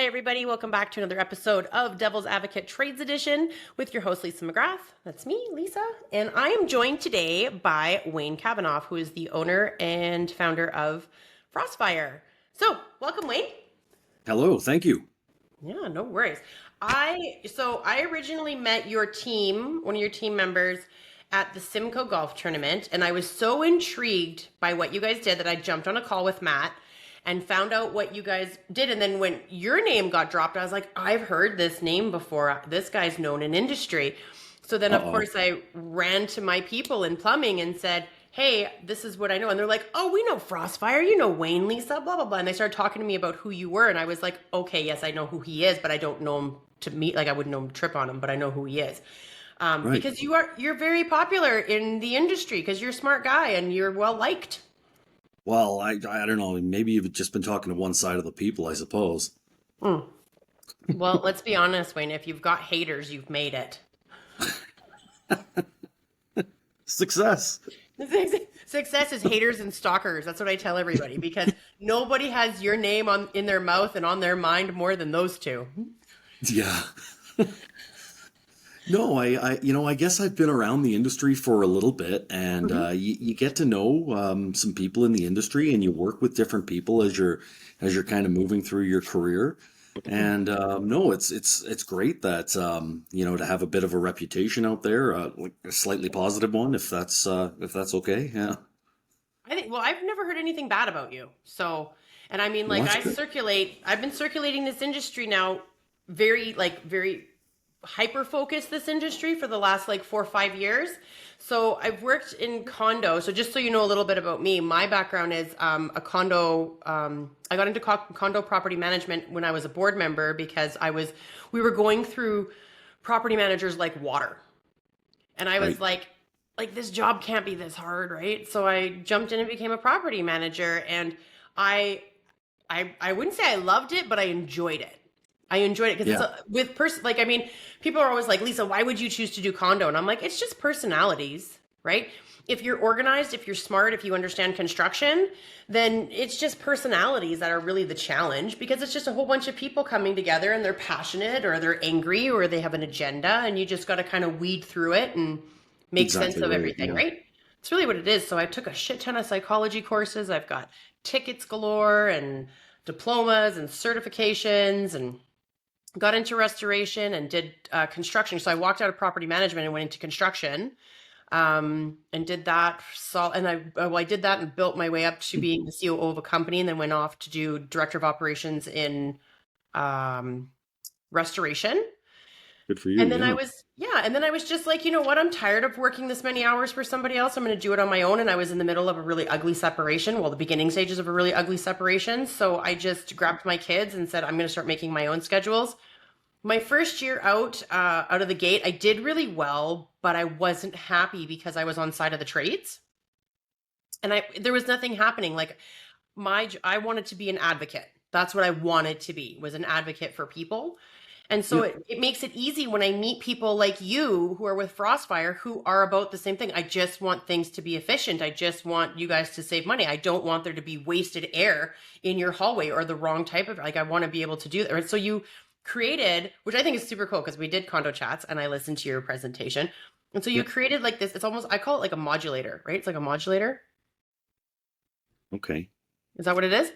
everybody. Welcome back to another episode of Devil's Advocate Trades Edition with your host, Lisa McGrath. That's me, Lisa. And I am joined today by Wayne Kavanaugh, who is the owner and founder of Frostfire. So, welcome, Wayne. Hello, thank you. Yeah, no worries. I originally met your team, one of your team members, at the Simcoe Golf Tournament, and I was so intrigued by what you guys did that I jumped on a call with Matt and found out what you guys did. And then when your name got dropped, I was like, I've heard this name before. This guy's known in industry. So then, of course, I ran to my people in plumbing and said, hey, this is what I know. And they're like, oh, we know Frostfire. You know Wayne, Lisa, blah, blah, blah. And they started talking to me about who you were. And I was like, okay, yes, I know who he is, but I don't know him to meet. Like, I wouldn't know him to trip on him, but I know who he is. Right. Because you're very popular in the industry because you're a smart guy and you're well liked. Well, I don't know. Maybe you've just been talking to one side of the people, I suppose. Well, let's be honest, Wayne. If you've got haters, you've made it. Success. Success is haters and stalkers. That's what I tell everybody because nobody has your name in their mouth and on their mind more than those two. Yeah. No, I guess I've been around the industry for a little bit, and you get to know some people in the industry, and you work with different people as you're kind of moving through your career. And no, it's great that to have a bit of a reputation out there, like a slightly positive one, if that's okay. Yeah. I've never heard anything bad about you. So, and I mean, like Well, that's good. I've been circulating this industry now very hyper focused this industry for the last 4 or 5 years. So I've worked in condo. So just so you know a little bit about me, my background is a condo. I got into condo property management when I was a board member because we were going through property managers like water. And I was Right. like this job can't be this hard, right? So I jumped in and became a property manager and I I wouldn't say I loved it, but I enjoyed it. I enjoyed it because Yeah. people are always like, Lisa, why would you choose to do condo? And I'm like, it's just personalities, right? If you're organized, if you're smart, if you understand construction, then it's just personalities that are really the challenge because it's just a whole bunch of people coming together and they're passionate or they're angry or they have an agenda and you just got to kind of weed through it and make sense Exactly of right. everything, Yeah. right? It's really what it is. So I took a shit ton of psychology courses. I've got tickets galore and diplomas and certifications and got into restoration and did construction. So I walked out of property management and went into construction and did that. I did that and built my way up to being the COO of a company and then went off to do director of operations in restoration. Good for you. And then Yeah. and then I was just like, you know what? I'm tired of working this many hours for somebody else. I'm going to do it on my own. And I was in the middle of a really ugly separation, well, the beginning stages of a really ugly separation. So I just grabbed my kids and said, I'm going to start making my own schedules. My first year out of the gate, I did really well, but I wasn't happy because I was on side of the trades, and there was nothing happening. I wanted to be an advocate. That's what I wanted to be, was an advocate for people. And so Yep. it makes it easy when I meet people like you who are with Frostfire who are about the same thing. I just want things to be efficient. I just want you guys to save money. I don't want there to be wasted air in your hallway or the wrong type of, I want to be able to do that. Right? So you created, which I think is super cool because we did condo chats and I listened to your presentation. And so you Yep. created this, it's almost, I call it like a modulator, right? It's like a modulator. Okay. Is that what it is?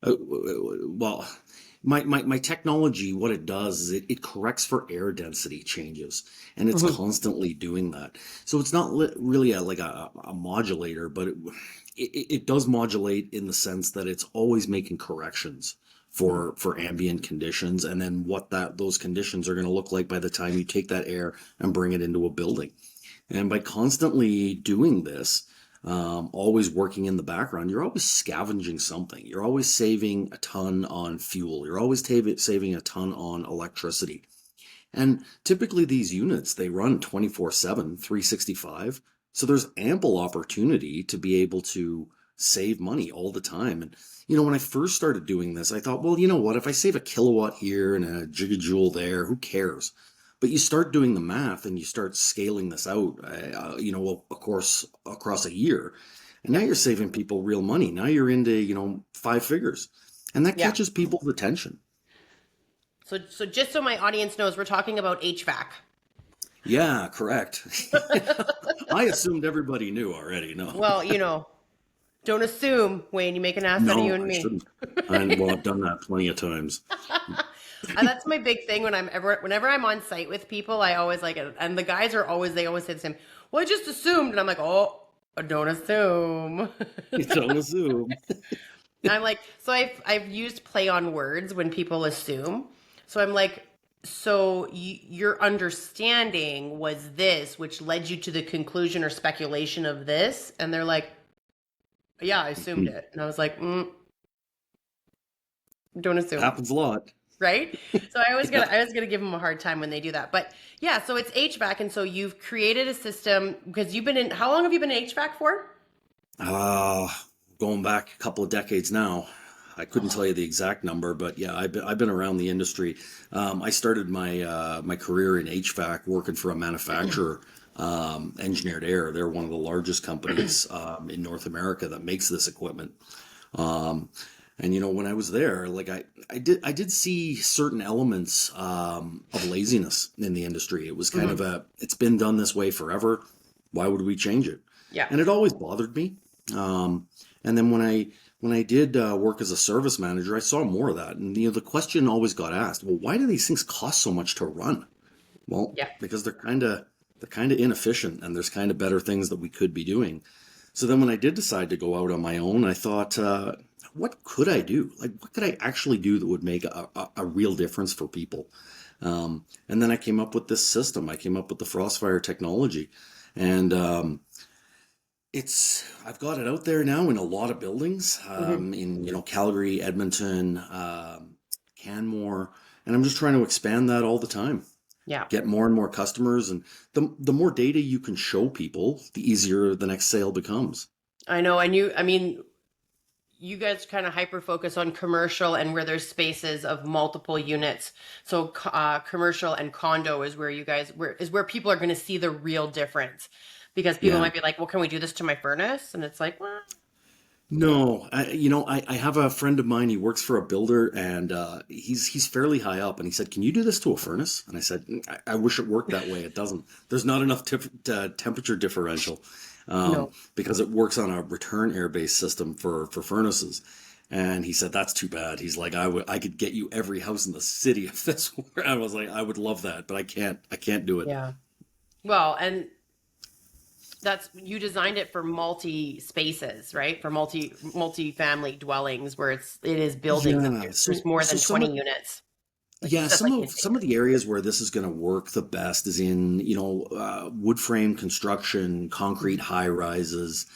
Well, my technology, what it does is it corrects for air density changes, and it's Mhm. constantly doing that. So it's not really a modulator, but it does modulate in the sense that it's always making corrections for ambient conditions, and then what those conditions are going to look like by the time you take that air and bring it into a building. And by constantly doing this, always working in the background, you're always scavenging something. You're always saving a ton on fuel. You're always saving a ton on electricity. And typically these units, they run 24/7, 365. So there's ample opportunity to be able to save money all the time. And, when I first started doing this, I thought, well, you know what? If I save a kilowatt here and a gigajoule there, who cares? But you start doing the math and you start scaling this out, of course, across a year. And now Yeah. you're saving people real money. Now you're into, 5 figures. And that Yeah. catches people's attention. So just so my audience knows, we're talking about HVAC. Yeah, correct. I assumed everybody knew already. No, Well, don't assume, Wayne, you make an ass out of you no, and I me. shouldn't. Well, I've done that plenty of times. That's my big thing whenever I'm on site with people, I always like it. And the guys they always say the same, well, I just assumed. And I'm like, oh, don't assume. You don't assume. I'm like, so I've used play on words when people assume. So I'm like, so your understanding was this, which led you to the conclusion or speculation of this, and they're like, yeah, I assumed it, and I was like, don't assume, Happens a lot. right? So Yeah. I was gonna give them a hard time when they do that, but yeah, so it's HVAC, and so you've created a system because you've been in. How long have you been in HVAC for? Uh, Going back a couple of decades now. I couldn't tell you the exact number, but yeah, I've been around the industry. I started my career in HVAC working for a manufacturer, Engineered Air. They're one of the largest companies in North America that makes this equipment. Um, and when I was there, like I did see certain elements of laziness in the industry. It was kind of Hmm. it's been done this way forever. Why would we change it? Yeah. And it always bothered me. Um, and then when I did work as a service manager, I saw more of that. And the question always got asked, well, why do these things cost so much to run? Well, Yeah. because they're kind of inefficient, and there's kind of better things that we could be doing. So then when I did decide to go out on my own, I thought, what could I do? Like, what could I actually do that would make a real difference for people? And then I came up with this system. I came up with the Frostfire technology. And I've got it out there now in a lot of buildings, Hmm. in Calgary, Edmonton, Canmore, and I'm just trying to expand that all the time. Yeah. Get more and more customers, and the more data you can show people, the easier the next sale becomes. I know. I mean, you guys kind of hyper focus on commercial and where there's spaces of multiple units. So commercial and condo is where where people are going to see the real difference because people Yeah. might be like, well, can we do this to my furnace? And it's like, well, No, I have a friend of mine. He works for a builder, and he's fairly high up. And he said, "Can you do this to a furnace?" And I said, I wish it worked that way. It doesn't. There's not enough temperature differential, no. because it works on a return air based system for furnaces." And he said, "That's too bad." He's like, I could get you every house in the city if this were." I was like, "I would love that, but I can't do it." Yeah. Well, and that's you designed it for multi spaces, right? For multi-family dwellings where it is buildings and Yeah. there's So more so than some 20 of units. Like you Yeah, said, some like of some of containers. the areas where this is going to work the best is in, wood frame construction, concrete high rises,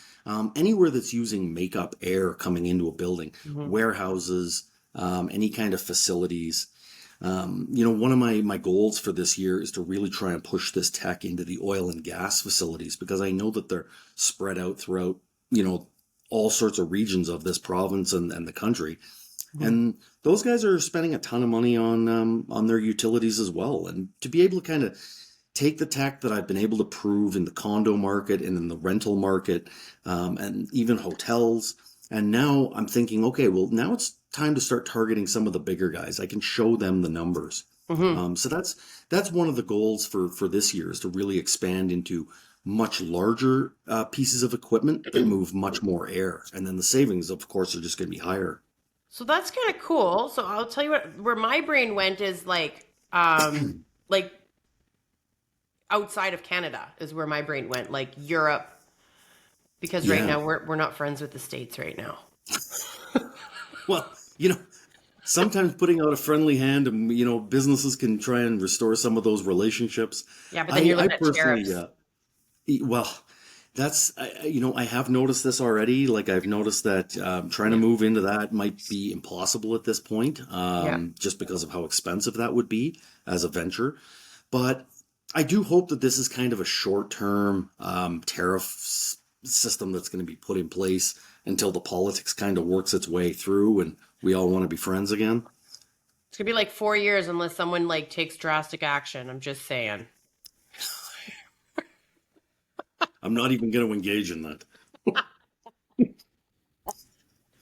anywhere that's using makeup air coming into a building, Hmm. warehouses, any kind of facilities. One of my goals for this year is to really try and push this tech into the oil and gas facilities, because I know that they're spread out throughout, you know, all sorts of regions of this province and the country. Hmm. And those guys are spending a ton of money on their utilities as well. And to be able to kind of take the tech that I've been able to prove in the condo market and in the rental market, and even hotels, and now I'm thinking, okay, well, now it's time to start targeting some of the bigger guys. I can show them the numbers. Hmm. So that's one of the goals for this year, is to really expand into much larger pieces of equipment that move much more air, and then the savings, of course, are just going to be higher. So that's kind of cool. So I'll tell you where my brain went is like outside of Canada is where my brain went, like Europe, because right Yeah. now we're not friends with the States right now. Well, sometimes putting out a friendly hand, and businesses can try and restore some of those relationships. Yeah, but then I you're I looking at personally, tariffs. well, I have noticed this already. Like, I've noticed that trying to Yeah. move into that might be impossible at this point, Yeah. just because of how expensive that would be as a venture. But I do hope that this is kind of a short-term tariff system that's going to be put in place until the politics kind of works its way through and we all want to be friends again. It's gonna be like 4 years unless someone like takes drastic action. I'm just saying. I'm not even going to engage in that.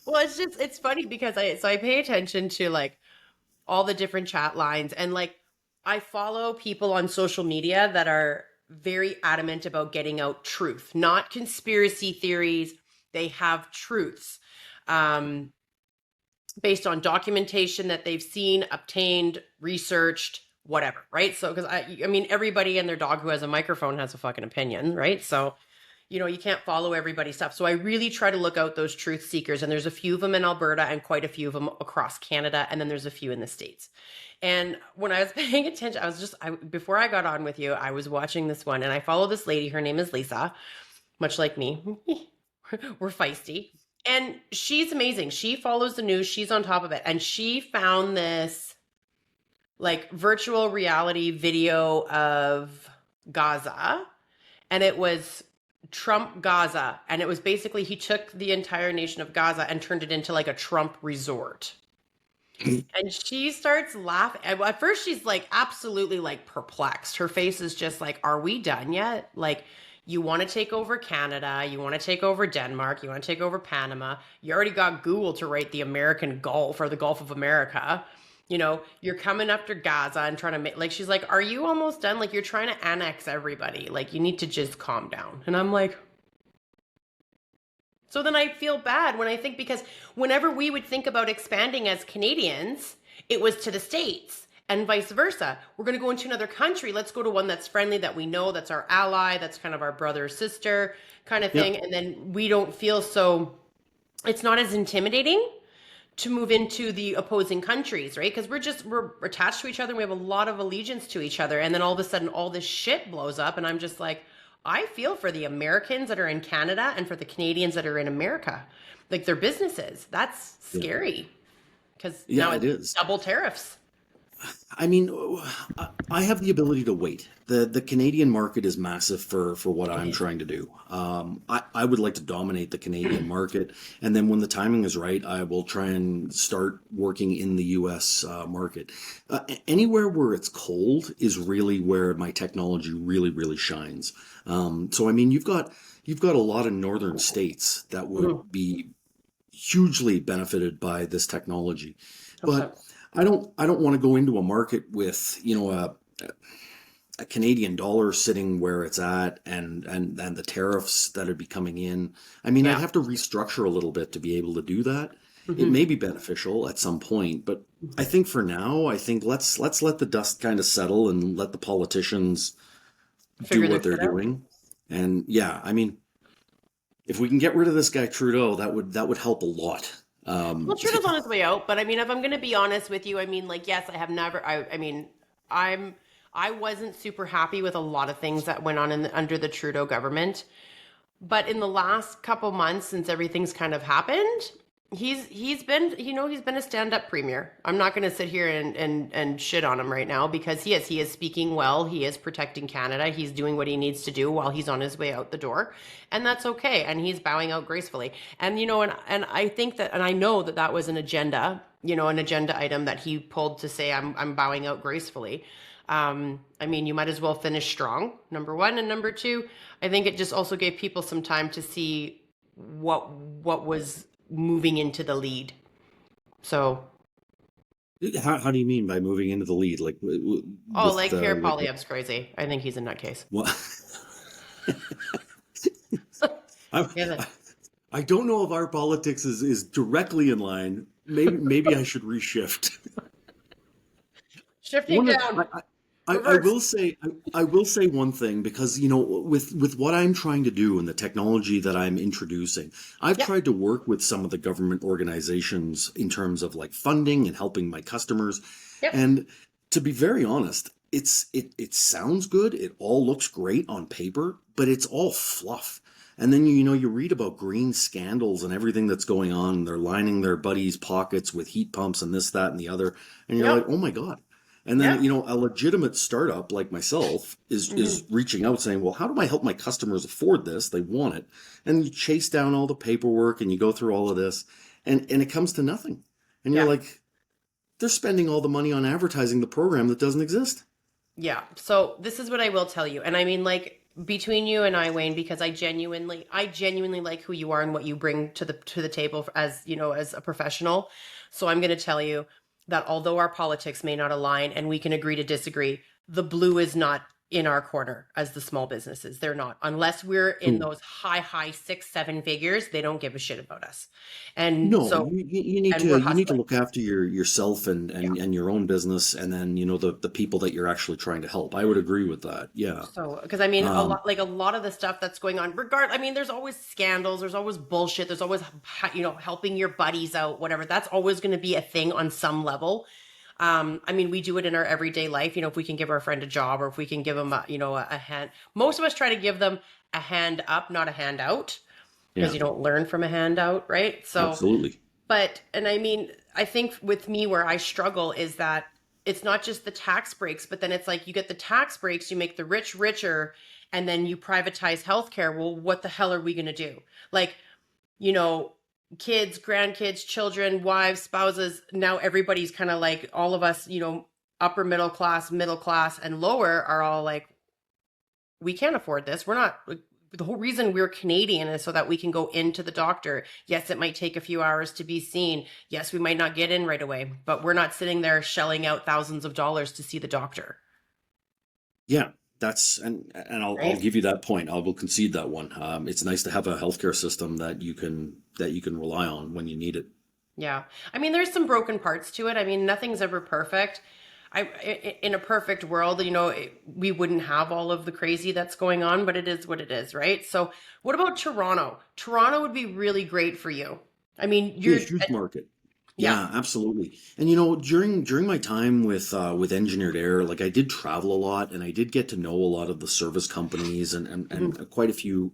Well, it's funny because I pay attention to like all the different chat lines. And like, I follow people on social media that are very adamant about getting out truth, not conspiracy theories. They have truths. Um, Based on documentation that they've seen, obtained, researched, whatever, right? So, because I mean, everybody and their dog who has a microphone has a fucking opinion, right? So, you can't follow everybody's stuff. So I really try to look out those truth seekers, and there's a few of them in Alberta and quite a few of them across Canada, and then there's a few in the States. And when I was paying attention, before I got on with you, I was watching this one, and I follow this lady. Her name is Lisa, much like me. We're feisty. And she's amazing. She follows the news, she's on top of it. And she found this like virtual reality video of Gaza, and it was Trump Gaza. And it was basically he took the entire nation of Gaza and turned it into like a Trump resort. And she starts laughing. At first, she's like absolutely like perplexed. Her face is just like, are we done yet? Like, you want to take over Canada. You want to take over Denmark. You want to take over Panama. You already got Google to write the American Gulf or the Gulf of America. You're coming after Gaza and trying to make, like, she's like, are you almost done? Like, you're trying to annex everybody. Like, you need to just calm down. And I'm like, so then I feel bad when I think, because whenever we would think about expanding as Canadians, it was to the States and vice versa. We're going to go into another country. Let's go to one that's friendly, that we know, that's our ally, that's kind of our brother or sister kind of thing. Yep. And then we don't feel so, it's not as intimidating to move into the opposing countries, right? Because we're attached to each other and we have a lot of allegiance to each other. And then all of a sudden all this shit blows up and I'm just like, I feel for the Americans that are in Canada and for the Canadians that are in America. Like their businesses. That's scary. Because now Yeah, it it's is. double tariffs. I mean, I have the ability to wait. The Canadian market is massive for what It I'm is. trying to do. I would like to dominate the Canadian market, and then when the timing is right, I will try and start working in the U.S. Market. Anywhere where it's cold is really where my technology really, really shines. So I mean, you've got a lot of northern states that Mhm. would be hugely benefited by this technology. Hope so. But I don't want to go into a market with, a Canadian dollar sitting where it's at and the tariffs that would be coming in. I mean, I'd Yeah. have to restructure a little bit to be able to do that. It Hmm. may be beneficial at some point, but I think for now, I think let's let the dust kind of settle and let the politicians do Figure their what they're shit out. doing. And yeah, I mean, if we can get rid of this guy Trudeau, that would help a lot. Well, Trudeau's on his way out, but I mean, if I'm going to be honest with you, I mean, like, yes, I have never. I mean, I'm. I wasn't super happy with a lot of things that went on under the Trudeau government. But in the last couple months, since everything's kind of happened, he's been a stand-up premier. I'm not going to sit here and shit on him right now, because he is speaking well, he is protecting Canada, he's doing what he needs to do while he's on his way out the door, and that's okay, and he's bowing out gracefully. And and I think that, and I know that that was an agenda item that he pulled to say, I'm bowing out gracefully. I mean, you might as well finish strong, number one. And number two, I think it just also gave people some time to see what was moving into the lead. So, How do you mean by moving into the lead? Like oh, with like Pierre like Poilievre's crazy. I think he's a nutcase. what? I, Yeah. I I don't know if our politics is directly in line. Maybe I should reshift. Shifting One of down, I reverse. will say I will say one thing, because with what I'm trying to do and the technology that I'm introducing, I've Yep. tried to work with some of the government organizations in terms of like funding and helping my customers. Yep. And to be very honest, it sounds good. It all looks great on paper, but it's all fluff. And then you read about green scandals and everything that's going on. They're lining their buddies' pockets with heat pumps and this, that, and the other. And you're like, Yep. oh my God. And then, Yep. a legitimate startup like myself is Hmm. reaching out saying, well, how do I help my customers afford this? They want it. And you chase down all the paperwork and you go through all of this, and it comes to nothing. And you're Yeah. like, they're spending all the money on advertising the program that doesn't exist. Yeah. So this is what I will tell you. And I mean, like, between you and I, Wayne, because I genuinely like who you are and what you bring to the table as, as a professional. So I'm going to tell you. that although our politics may not align and we can agree to disagree, the blue is not in our corner as the small businesses. They're not. Unless we're in True. those high 6, 7 figures, they don't give a shit about us. And No, so, you need and we're to hustling. look after yourself and, Yeah. and your own business, and then the people that you're actually trying to help. I would agree with that. Yeah. So, because I mean, Um, a lot of the stuff that's going on, I mean, there's always scandals, there's always bullshit, there's always, helping your buddies out, whatever. That's always going to be a thing on some level. I mean, we do it in our everyday life. If we can give our friend a job, or if we can give them a hand. Most of us try to give them a hand up, not a hand out, because yeah, you don't learn from a handout, right? So, absolutely. and I mean, I think with me, where I struggle is that it's not just the tax breaks, but then it's like you get the tax breaks, you make the rich richer, and then you privatize healthcare. Well, what the hell are we going to do? Like, you know, kids, grandkids, children, wives, spouses. Now everybody's kind of like, all of us, upper middle class, and lower are all like, we can't afford this. We're not. The whole reason we're Canadian is so that we can go into the doctor. Yes, it might take a few hours to be seen. Yes, we might not get in right away, but we're not sitting there shelling out thousands of dollars to see the doctor, Yeah, that's and I'll right? give you that point. I will concede that one. It's nice to have a healthcare system that you can rely on when you need it. Yeah. I mean, there's some broken parts to it. I mean, nothing's ever perfect. In a perfect world, we wouldn't have all of the crazy that's going on, but it is what it is, right? So, what about Toronto? Toronto would be really great for you. I mean, Be a huge market. yeah. Yeah, absolutely. And during my time with Engineered Air, like I did travel a lot, and I did get to know a lot of the service companies Mhm. and quite a few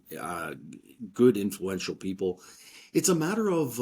good influential people. It's a matter of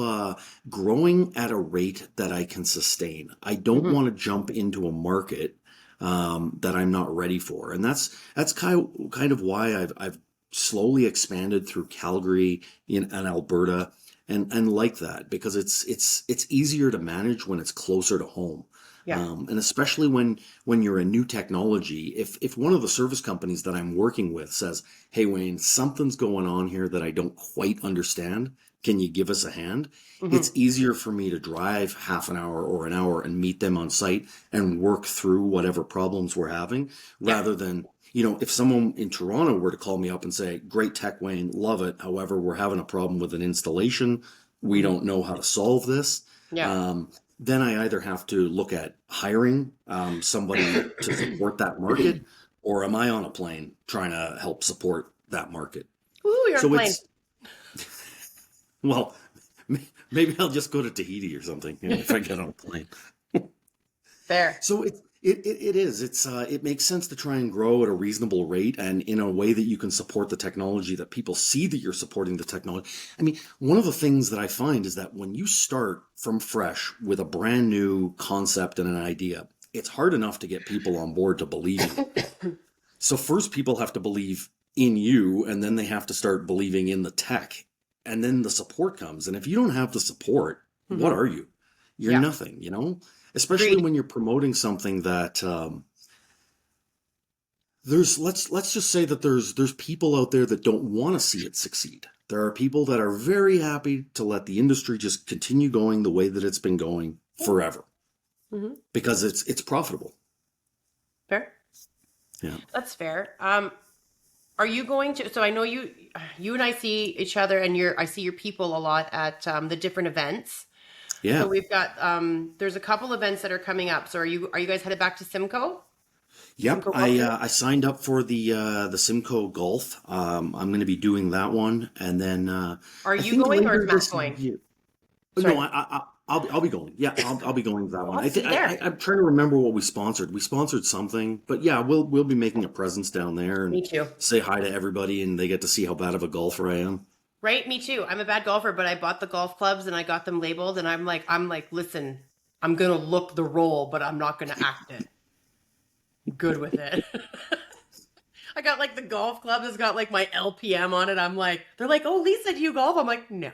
growing at a rate that I can sustain. I don't Mhm. want to jump into a market that I'm not ready for, and that's kind of why I've slowly expanded through Calgary and Alberta and like that, because it's easier to manage when it's closer to home. Yeah. And especially when you're a new technology, if one of the service companies that I'm working with says, "Hey Wayne, something's going on here that I don't quite understand. Can you give us a hand?" It's Mhm. easier for me to drive half an hour or an hour and meet them on site and work through whatever problems we're having, Yeah. rather than, if someone in Toronto were to call me up and say, "Great tech, Wayne, love it. However, we're having a problem with an installation. We Mhm. don't know how to solve this." Yeah. Um, then I either have to look at hiring somebody to support that market, or am I on a plane trying to help support that market? Ooh, you're on a So plane. it's, well, maybe I'll just go to Tahiti or something, if I get on a plane. Fair. So it is. It makes sense to try and grow at a reasonable rate and in a way that you can support the technology, that people see that you're supporting the technology. I mean, one of the things that I find is that when you start from fresh with a brand new concept and an idea, it's hard enough to get people on board to believe in it. So first people have to believe in you, and then they have to start believing in the tech, and then the support comes. And if you don't have the support, what Mhm. are you? You're Yeah. nothing. Especially Agreed. when you're promoting something that let's just say that there's people out there that don't want to see it succeed. There are people that are very happy to let the industry just continue going the way that it's been going Yeah. forever Hmm. because it's profitable. Fair. Yeah. That's fair. Are you going to? So I know you and I see each other, and I see your people a lot at the different events. So Yeah. we've got there's a couple events that are coming up. So are you guys headed back to Simcoe? Yep, Simcoe Golf Tournament? I signed up for the Simcoe Golf. I'm going to be doing that one, and then Are I you think going, or is later Matt this going? year. No, Sorry. I'll be going. Yeah, I'll be going to that Well, one. I'll see you there. I'm trying to remember what we sponsored. We sponsored something, but yeah, we'll be making a presence down there and Me too. say hi to everybody, and they get to see how bad of a golfer I am. Right? Me too. I'm a bad golfer, but I bought the golf clubs and I got them labeled, and I'm like, listen, I'm gonna look the role, but I'm not gonna act it. Good with it. I got like the golf club has got like my LPM on it. I'm like, they're like, oh, Lisa, do you golf? I'm like, no.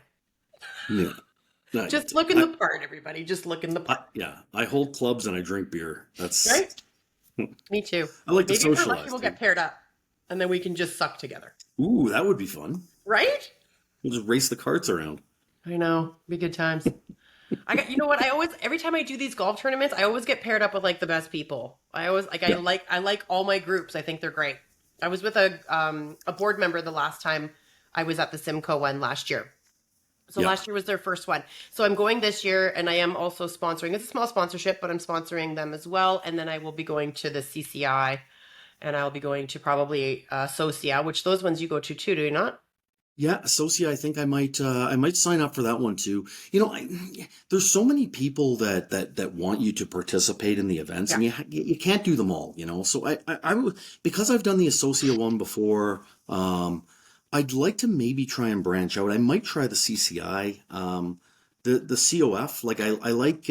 Yeah, Just look in the part, everybody. Just look in the part. yeah, I hold clubs and I drink beer. That's Right? Me too. I like to Maybe if we're lucky, socialize we'll get too. paired up and then we can just suck together. Ooh, that would be fun. Right? We'll just race the carts around. I know. Be good times. I got, you know what? I always, every time I do these golf tournaments, I always get paired up with like the best people. I always like, Yeah. I like all my groups. I think they're great. I was with a board member the last time I was at the Simcoe one last year. So Yeah. last year was their first one. So I'm going this year, and I am also sponsoring. It's a small sponsorship, but I'm sponsoring them as well. And then I will be going to the CCI, and I'll be going to probably Socia, which those ones you go to too, do you not? Yeah, Associa, I might sign up for that one too. There's so many people that want you to participate in the events, Yeah. and you can't do them all, you know. So I would, because I've done the Associa one before, I'd like to maybe try and branch out. I might try the CCI, the COF. Like I like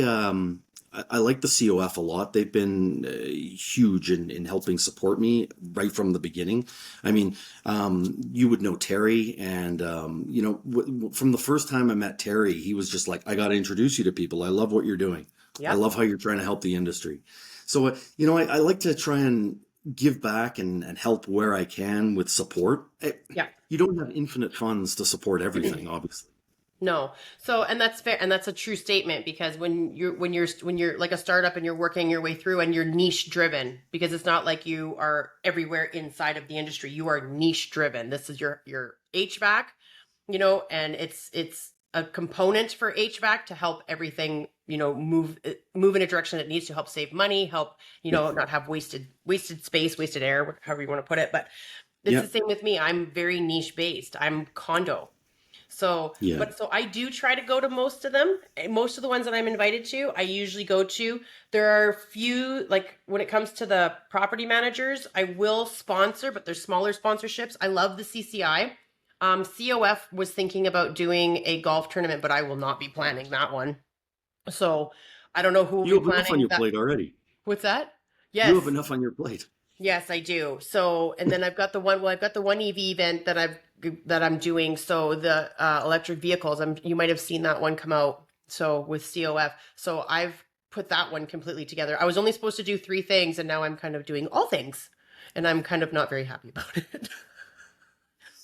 I like the COF a lot. They've been huge in helping support me right from the beginning. I mean, you would know Terry, and from the first time I met Terry, he was just like, "I got to introduce you to people. I love what you're doing. I Yep. love how you're trying to help the industry." So, I like to try and give back and help where I can with support. Yeah. You don't have infinite funds to support everything, obviously. No. So, and that's fair, and that's a true statement because when you're like a startup and you're working your way through and you're niche driven, because it's not like you are everywhere inside of the industry. You are niche driven. This is your HVAC, and it's a component for HVAC to help everything, move in a direction that needs to help save money, help, Yeah, not have wasted space, wasted air, however you want to put it. But it's yeah, the same with me. I'm very niche based. I'm condo. So, yeah. but so I do try to go to most of them. Most of the ones that I'm invited to, I usually go to. There are a few, like when it comes to the property managers, I will sponsor, but there's smaller sponsorships. I love the CCI. COF was thinking about doing a golf tournament, but I will not be planning that one. So I don't know who will You be have enough on planning your that. plate already. What's that? You have Yes. enough on your plate. Yes, I do. So, and then I've got the one, well, I've got the one EV event that I'm doing. So the electric vehicles, you might have seen that one come out. So with COF. So I've put that one completely together. I was only supposed to do three things and now I'm kind of doing all things. And I'm kind of not very happy about it.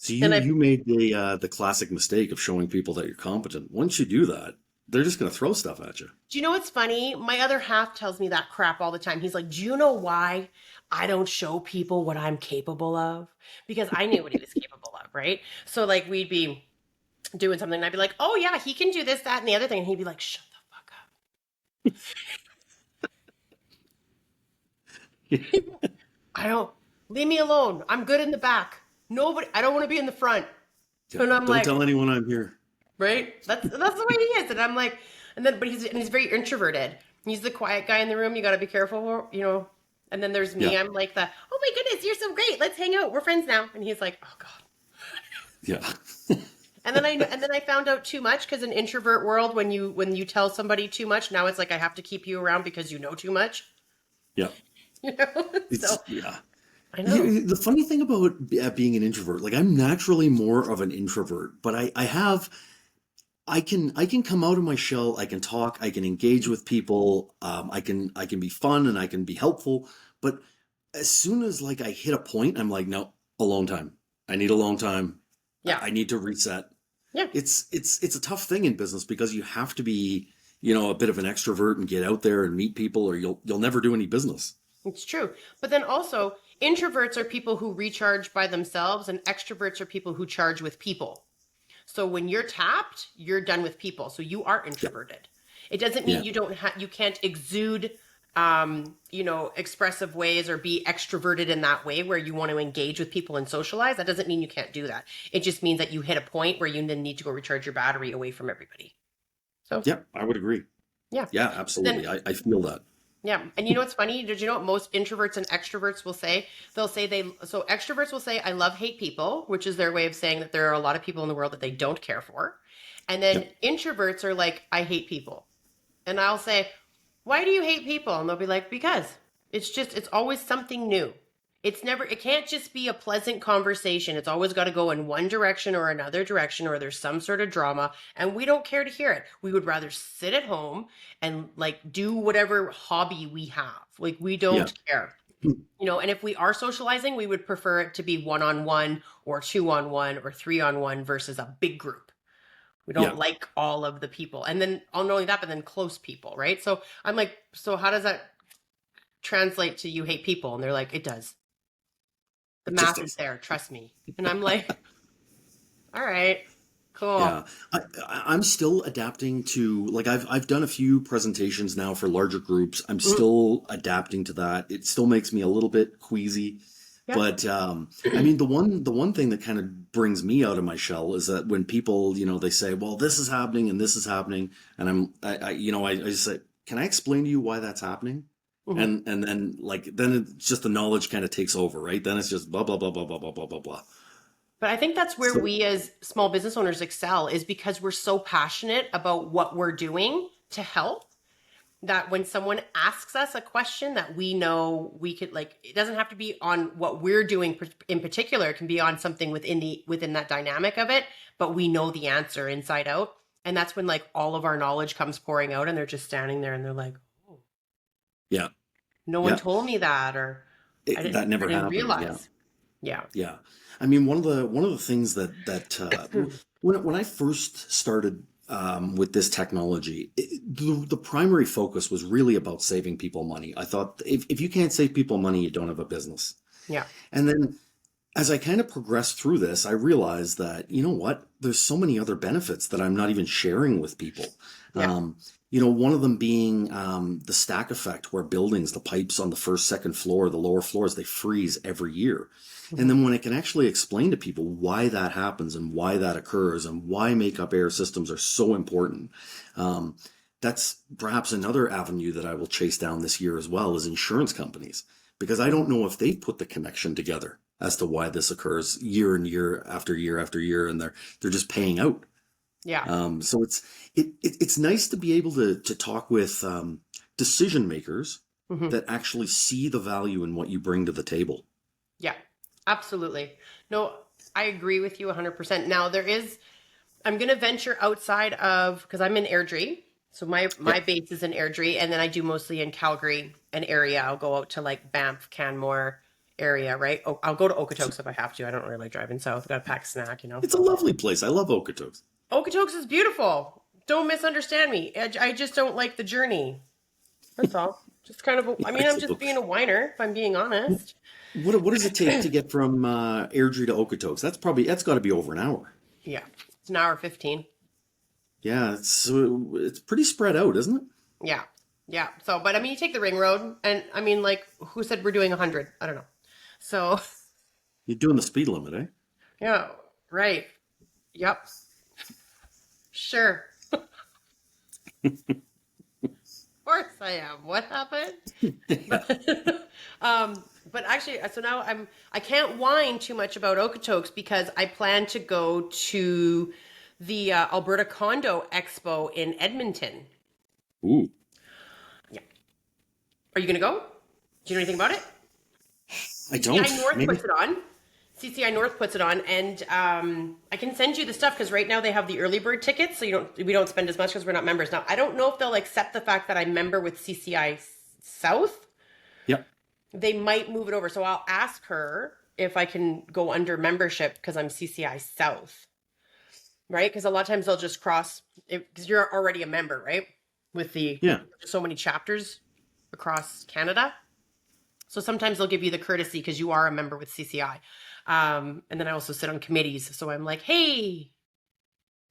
So And you I made the classic mistake of showing people that you're competent. Once you do that, they're just going to throw stuff at you. Do you know what's funny? My other half tells me that crap all the time. He's like, "Do you know why I don't show people what I'm capable of?" Because I knew what he was capable of, right? So like we'd be doing something and I'd be like, "Oh yeah, he can do this, that, and the other thing." And he'd be like, "Shut the fuck up. I don't leave me alone. I'm good in the back. Nobody I don't want to be in the front." Yeah. And I'm Don't like, tell anyone I'm here. right? That's the way he is. And I'm like, and then but he's very introverted. He's the quiet guy in the room. You got to be careful. And then there's Yeah, me. I'm like oh my goodness, you're so great. Let's hang out. We're friends now. And he's like, oh god. yeah, And then I found out too much because in introvert world, when you tell somebody too much, now it's like I have to keep you around because you know too much. yeah. You know. So It's yeah. I know. The funny thing about being an introvert, like I'm naturally more of an introvert, but I can come out of my shell. I can talk. I can engage with people. I can be fun and I can be helpful. But as soon as like I hit a point, I'm like, no, alone time. I need alone time. Yeah. I need to reset. Yeah. It's a tough thing in business because you have to be, a bit of an extrovert and get out there and meet people, or you'll never do any business. It's true. But then also, introverts are people who recharge by themselves, and extroverts are people who charge with people. So when you're tapped, you're done with people. So you are Yeah, introverted. It doesn't mean yeah, you can't exude, expressive ways or be extroverted in that way where you want to engage with people and socialize. That doesn't mean you can't do that. It just means that you hit a point where you then need to go recharge your battery away from everybody. So yeah. I would agree. yeah. Yeah, But then absolutely. I feel that. yeah, and you know what's funny? Did you know what most introverts and extroverts will say? They'll say so extroverts will say I love hate people, which is their way of saying that there are a lot of people in the world that they don't care for. And then Yep. introverts are like I hate people. And I'll say, "Why do you hate people?" And they'll be like, "Because it's always something new. It can't just be a pleasant conversation. It's always got to go in one direction or another direction, or there's some sort of drama. And we don't care to hear it. We would rather sit at home and like do whatever hobby we have. Like we Yeah. don't care. And if we are socializing, we would prefer it to be one on one or two on one or three on one versus a big group. We Yeah. don't like all of the people. And then, oh, not only that, but then close people, right? So I'm like, so how does that translate to you hate people? And they're like, it does. The It just math is does. there, trust me. And I'm like, all right, cool. Yeah, I'm still adapting to like I've done a few presentations now for larger groups. I'm Mhm. still adapting to that. It still makes me a little bit queasy, Yeah. but I mean the one thing that kind of brings me out of my shell is that when people they say, well, this is happening and this is happening, and I just say, can I explain to you why that's happening? Mhm. And then then it's just the knowledge kind of takes over, right? Then it's just blah blah blah blah blah blah blah blah blah. But I think that's where So we as small business owners excel is because we're so passionate about what we're doing to help that when someone asks us a question that we know we could like it doesn't have to be on what we're doing in particular, it can be on something within that dynamic of it, but we know the answer inside out. And that's when like all of our knowledge comes pouring out and they're just standing there and they're like, oh, yeah, no one yeah, told me that, or that I never didn't happens. Yeah. realize. Yeah. Yeah, I mean one of the things when I first started with this technology, the primary focus was really about saving people money. I thought if you can't save people money, you don't have a business. Yeah. And then as I kind of progressed through this, I realized that, you know what, there's so many other benefits that I'm not even sharing with people. Yeah. Um, one of them being the stack effect, where buildings, the pipes on the first, second floor, the lower floors, they freeze every year. And Mhm. then when I can actually explain to people why that happens and why that occurs and why makeup air systems are so important, um, that's perhaps another avenue that I will chase down this year as well, is insurance companies, because I don't Mhm. know if they've put the connection together as to why this occurs year and year after year after year, and they're just paying out. Yeah. So it's nice to be able to talk with decision makers Mhm. that actually see the value in what you bring to the table. Yeah, absolutely. No, I agree with you 100%. Now, I'm going to venture outside of, because I'm in Airdrie. So my Yep. base is in Airdrie, and then I do mostly in Calgary and area. I'll go out to like Banff, Canmore area, right? Oh, I'll go to So Okotoks if I have to. I don't really like driving south. Got a pack snack. it's a lovely place. I love Okotoks. Okotoks is beautiful. Don't misunderstand me. I just don't like the journey. That's all. Just kind of, I I mean, I'm just suppose. being a whiner, if I'm being honest. What does it take to get from Airdrie to Okotoks? That's got to be over an hour. Yeah, it's an hour 15. Yeah, it's pretty spread out, isn't it? Yeah. Yeah. So, but I mean, you take the ring road, and I mean, like, who said we're doing 100? I don't know. So, You're doing the speed limit, eh? yeah, right. Yep. Sure. Of course I am. What happened? But actually, so now I can't whine too much about Okotoks because I plan to go to the Alberta Condo Expo in Edmonton. Ooh, Yeah. Are you going to go? Do you know anything about it? I CCI don't. North Maybe. puts it on. CCI North puts it on, and I can send you the stuff because right now they have the early bird tickets, so we don't spend as much because we're not members. Now I don't know if they'll accept the fact that I'm member with CCI South. Yep. They might move it over, so I'll ask her if I can go under membership because I'm CCI South, right? Because a lot of times they'll just cross because you're already a member, right? With the Yeah. so many chapters across Canada. So sometimes they'll give you the courtesy because you are a member with CCI. And then I also sit on committees. So I'm like, hey,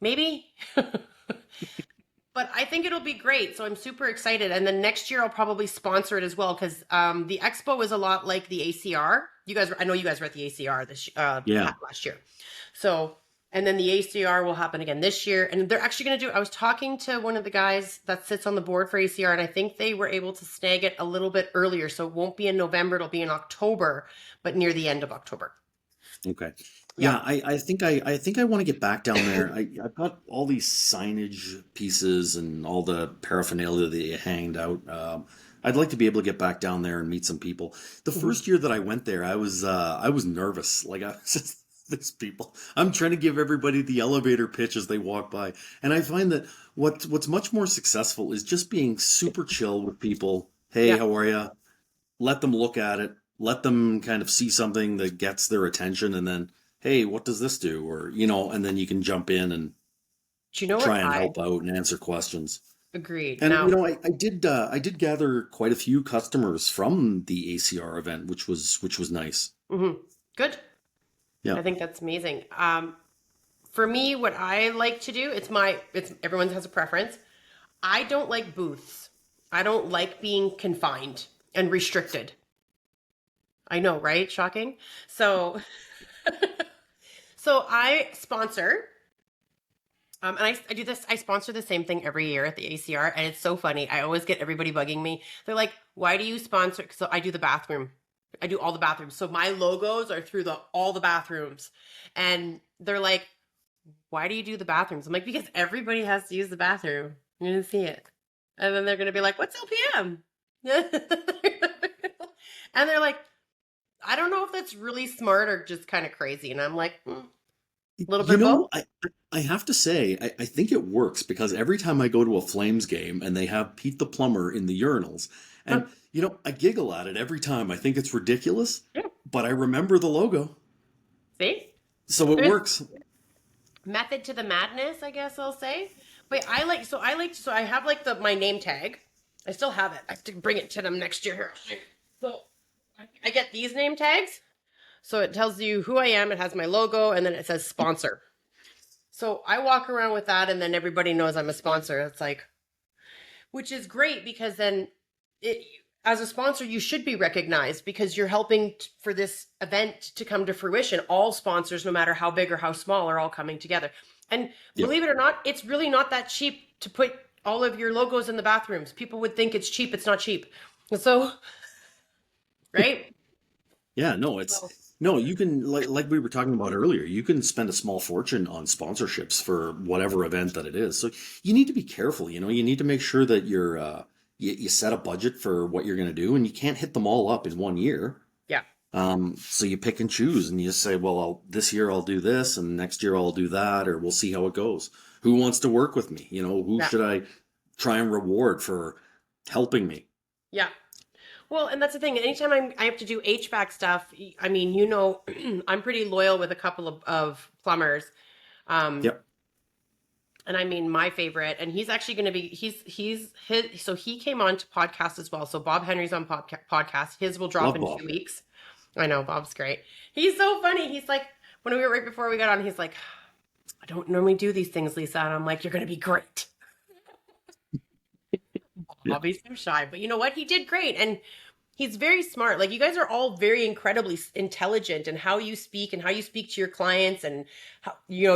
maybe. But I think it'll be great. So I'm super excited. And then next year I'll probably sponsor it as well because the expo is a lot like the ACR. I know you guys were at the ACR Yeah. last year. So, and then the ACR will happen again this year. And they're actually going to I was talking to one of the guys that sits on the board for ACR, and I think they were able to snag it a little bit earlier. So it won't be in November, it'll be in October, but near the end of October. Okay. Yeah. Yeah, I think I want to get back down there. I've got all these signage pieces and all the paraphernalia that you hanged out. I'd like to be able to get back down there and meet some people. The Mhm. first year that I went there, I was nervous. Like I was just these people. I'm trying to give everybody the elevator pitch as they walk by, and I find that what's much more successful is just being super chill with people. Hey, Yeah. how are you? Let them look at it, let them kind of see something that gets their attention, and then, hey, what does this do? Or, and then you can jump in and Do you know what try and I help out and answer questions. agreed? And Now, I did gather quite a few customers from the ACR event, which was nice. mhm, good. Yeah. I think that's amazing. For me, what I like to do, it's everyone has a preference. I don't like booths. I don't like being confined and restricted. I know, right? Shocking. So, so I sponsor, and I do this. I sponsor the same thing every year at the ACR, and it's so funny. I always get everybody bugging me. They're like, "Why do you sponsor?" So I do the bathroom. I do all the bathrooms. So my logos are through the all the bathrooms, and they're like, "Why do you do the bathrooms?" I'm like, "Because everybody has to use the bathroom. You're gonna see it." And then they're gonna be like, "What's LPM?" And they're like, "I don't know if that's really smart or just kind of crazy." And I'm like, a little bit You of both. know, I have to say, I think it works because every time I go to a Flames game and they have Pete the Plumber in the urinals, Huh. and I giggle at it every time. I think it's ridiculous, Yeah. but I remember the logo, See? so it There's works. method to the madness, I guess I'll say. But so I have like my name tag. I still have it. I have to bring it to them next year. So I get these name tags. So it tells you who I am. It has my logo and then it says sponsor. So I walk around with that and then everybody knows I'm a sponsor. It's like, which is great because then it, as a sponsor, you should be recognized because you're helping for this event to come to fruition. All sponsors, no matter how big or how small, are all coming together. And Yep. believe it or not, it's really not that cheap to put all of your logos in the bathrooms. People would think it's cheap. It's not cheap. So, right? Yeah, So, no, you can like we were talking about earlier, you can spend a small fortune on sponsorships for whatever event that it is. So you need to be careful, you need to make sure that you set a budget for what you're going to do and you can't hit them all up in one year. yeah, So you pick and choose and you say, well, this year I'll do this and next year I'll do that, or we'll see how it goes. Who wants to work with me? Who yeah, should I try and reward for helping me? yeah. Well, and that's the thing. Anytime I have to do HVAC stuff, I mean, I'm pretty loyal with a couple of plumbers. Um, Yep. and I mean, my favorite, and he's actually going to be, so he came on to podcast as well. So Bob Henry's on podcast. His will drop Love in Bob. 2 weeks. I know, Bob's great. He's so funny. He's like, when we were right before we got on, he's like, I don't normally do these things, Lisa. And I'm like, you're going to be great. Yeah. I'll be so shy. But you know what? He did great. And he's very smart. Like you guys are all very incredibly intelligent in how you speak and how you speak to your clients and how,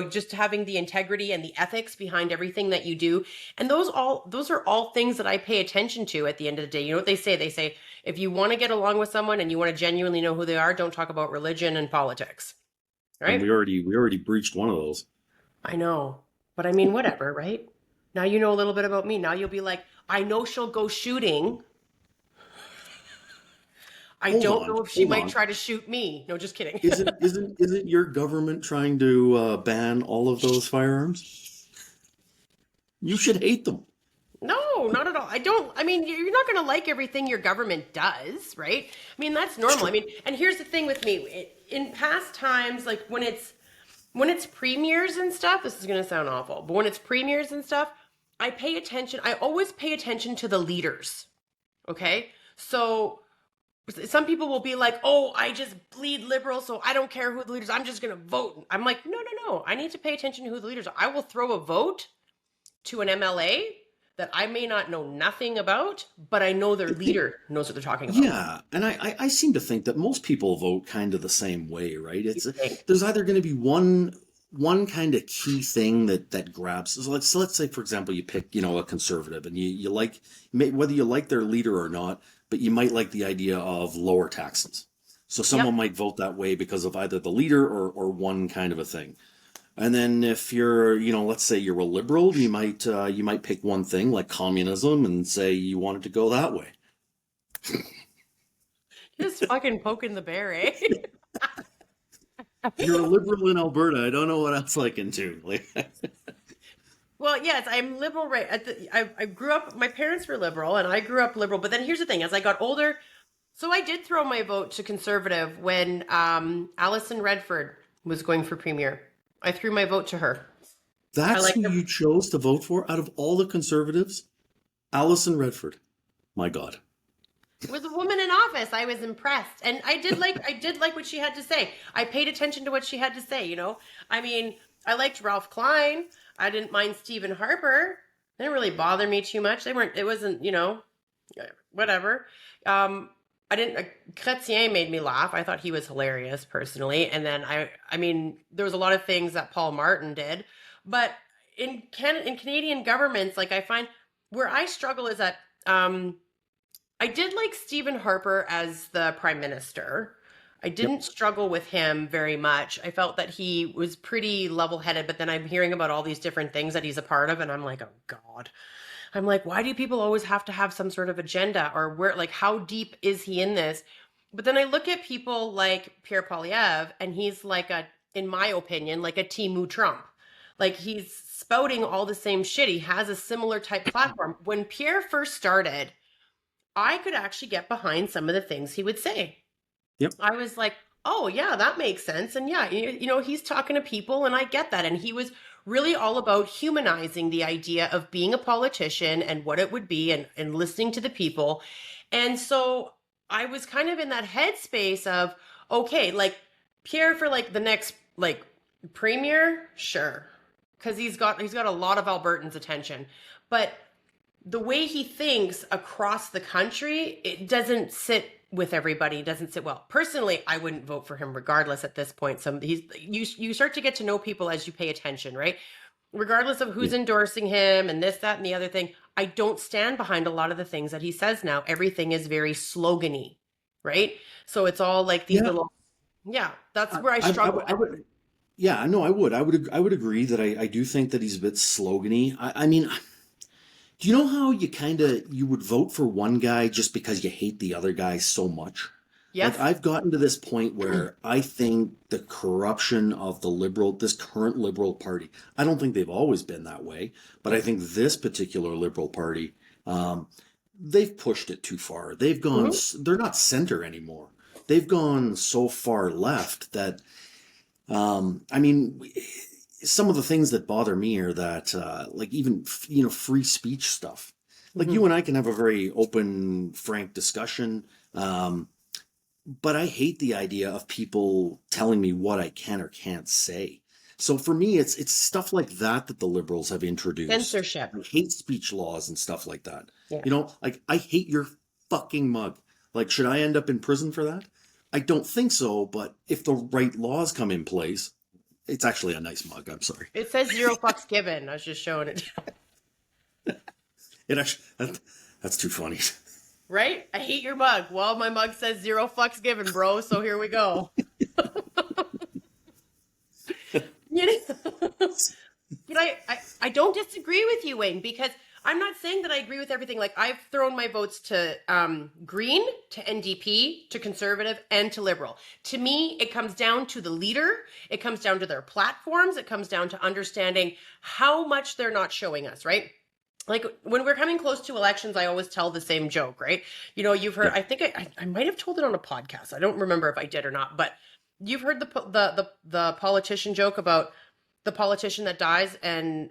just having the integrity and the ethics behind everything that you do. And those are all things that I pay attention to at the end of the day. You know what they say? They say if you want to get along with someone and you want to genuinely know who they are, don't talk about religion and politics. And Right? we already breached one of those. I know. But I mean, whatever, right? Now you know a little bit about me. Now you'll be like, I know she'll go shooting. I don't know if she Hold might on. try to shoot me. No, just kidding. Isn't your government trying to ban all of those firearms? You should hate them. No, not at all. I don't. I mean, you're not going to like everything your government does, right? I mean, that's It's normal. I true. mean, and here's the thing with me. In past times, like when it's premieres and stuff, this is going to sound awful, but when it's premieres and stuff, I pay attention. I always pay attention to the leaders. Okay? So some people will be like, "Oh, I just bleed liberal, so I don't care who the leaders. I'm just going to vote." I'm like, "No, no, no. I need to pay attention to who the leaders are. I will throw a vote to an MLA that I may not know nothing about, but I know their leader knows what they're talking about." Yeah, and I seem to think that most people vote kind of the same way, right? You think? There's either going to be one kind of key thing that grabs. So let's say, for example, you pick a conservative, and you like whether you like their leader or not, but you might like the idea of lower taxes. So Yep. someone might vote that way because of either the leader or one kind of a thing. And then if you're, let's say you're a liberal, you might pick one thing like communism and say you want it to go that way. Just fucking poking the bear, eh? You're a liberal in Alberta. I don't know what else I can do. Like, Well, yes, I'm liberal. Right. I grew up. My parents were liberal, and I grew up liberal. But then here's the thing: as I got older, so I did throw my vote to conservative when Allison Redford was going for premier. I threw my vote to her. I That's like who her. you chose to vote for out of all the conservatives? Alison Redford. My God. With a woman in office, I was impressed, and I did like what she had to say. I paid attention to what she had to say. I mean, I liked Ralph Klein. I didn't mind Stephen Harper. They didn't really bother me too much. They weren't. It wasn't. Whatever. Um, I didn't. Chrétien made me laugh. I thought he was hilarious personally. And then I mean, there was a lot of things that Paul Martin did, but in Canadian governments, like I find where I struggle is that I did like Stephen Harper as the prime minister. I Yep. didn't struggle with him very much. I felt that he was pretty level headed, but then I'm hearing about all these different things that he's a part of, and I'm like, oh God. I'm like, why do people always have to have some sort of agenda or where, like, how deep is he in this? But then I look at people like Pierre Poilievre, and he's like in my opinion, like a Timu Trump. Like he's spouting all the same shit. He has a similar type platform. When Pierre first started, I could actually get behind some of the things he would say. Yep. I was like, oh, yeah, that makes sense. And yeah, he's talking to people, and I get that. And he was really all about humanizing the idea of being a politician and what it would be and listening to the people. And so I was kind of in that headspace of, okay, like Pierre for like the next like premier, sure. Because he's got a lot of Albertans' attention. But the way he thinks across the country, it doesn't sit with everybody. It doesn't sit well. Personally, I wouldn't vote for him regardless at this point. You start to get to know people as you pay attention, right? Regardless of who's Yeah. endorsing him and this, that, and the other thing, I don't stand behind a lot of the things that he says now. Everything is very slogany, right? So it's all like these Yeah. little, yeah, that's I, where I struggle. I would. Yeah. No, I would. I would agree that I do think that he's a bit slogany. I mean, do you know how you would vote for one guy just because you hate the other guy so much? Like Yes. I've gotten to this point where I think the corruption of this current liberal party, I don't think they've always been that way, but I think this particular liberal party, um, they've pushed it too far. Mhm. They're not center anymore. They've gone so far left that, I mean, some of the things that bother me are that, like even, free speech stuff. Like Mhm. you and I can have a very open, frank discussion. But I hate the idea of people telling me what I can or can't say. So for me, it's stuff like that that the liberals have introduced, Censorship. like hate speech laws and stuff like that. Yeah. Like I hate your fucking mug. Like, should I end up in prison for that? I don't think so, but if the right laws come in place, it's actually a nice mug. I'm sorry. It says zero fucks given. I was just showing it. It actually that's too funny. Right? I hate your mug. Well, my mug says zero fucks given, bro. So here we go. You know? But I don't disagree with you, Wayne, because I'm not saying that I agree with everything. Like I've thrown my votes to Green, to NDP, to Conservative, and to Liberal. To me, it comes down to the leader. It comes down to their platforms. It comes down to understanding how much they're not showing us, right? Like when we're coming close to elections, I always tell the same joke, right? You've heard. Yeah, I think I might have told it on a podcast. I don't remember if I did or not, but you've heard the politician joke about the politician that dies and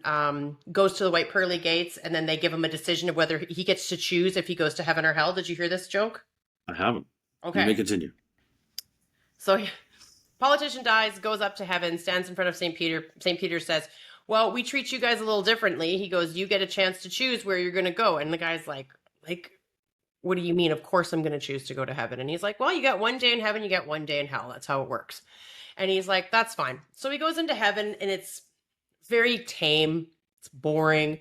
goes to the white pearly gates, and then they give him a decision of whether he gets to choose if he goes to heaven or hell. Did you hear this joke? I haven't. You Okay, may continue. so politician dies, goes up to heaven, stands in front of St. Peter. St. Peter says, well, we treat you guys a little differently. He goes, you get a chance to choose where you're going to go. And the guy's like, what do you mean? Of course I'm going to choose to go to heaven. And he's like, well, you got one day in heaven, you got one day in hell. That's how it works. And he's like, that's fine. So he goes into heaven, and it's very tame. It's boring.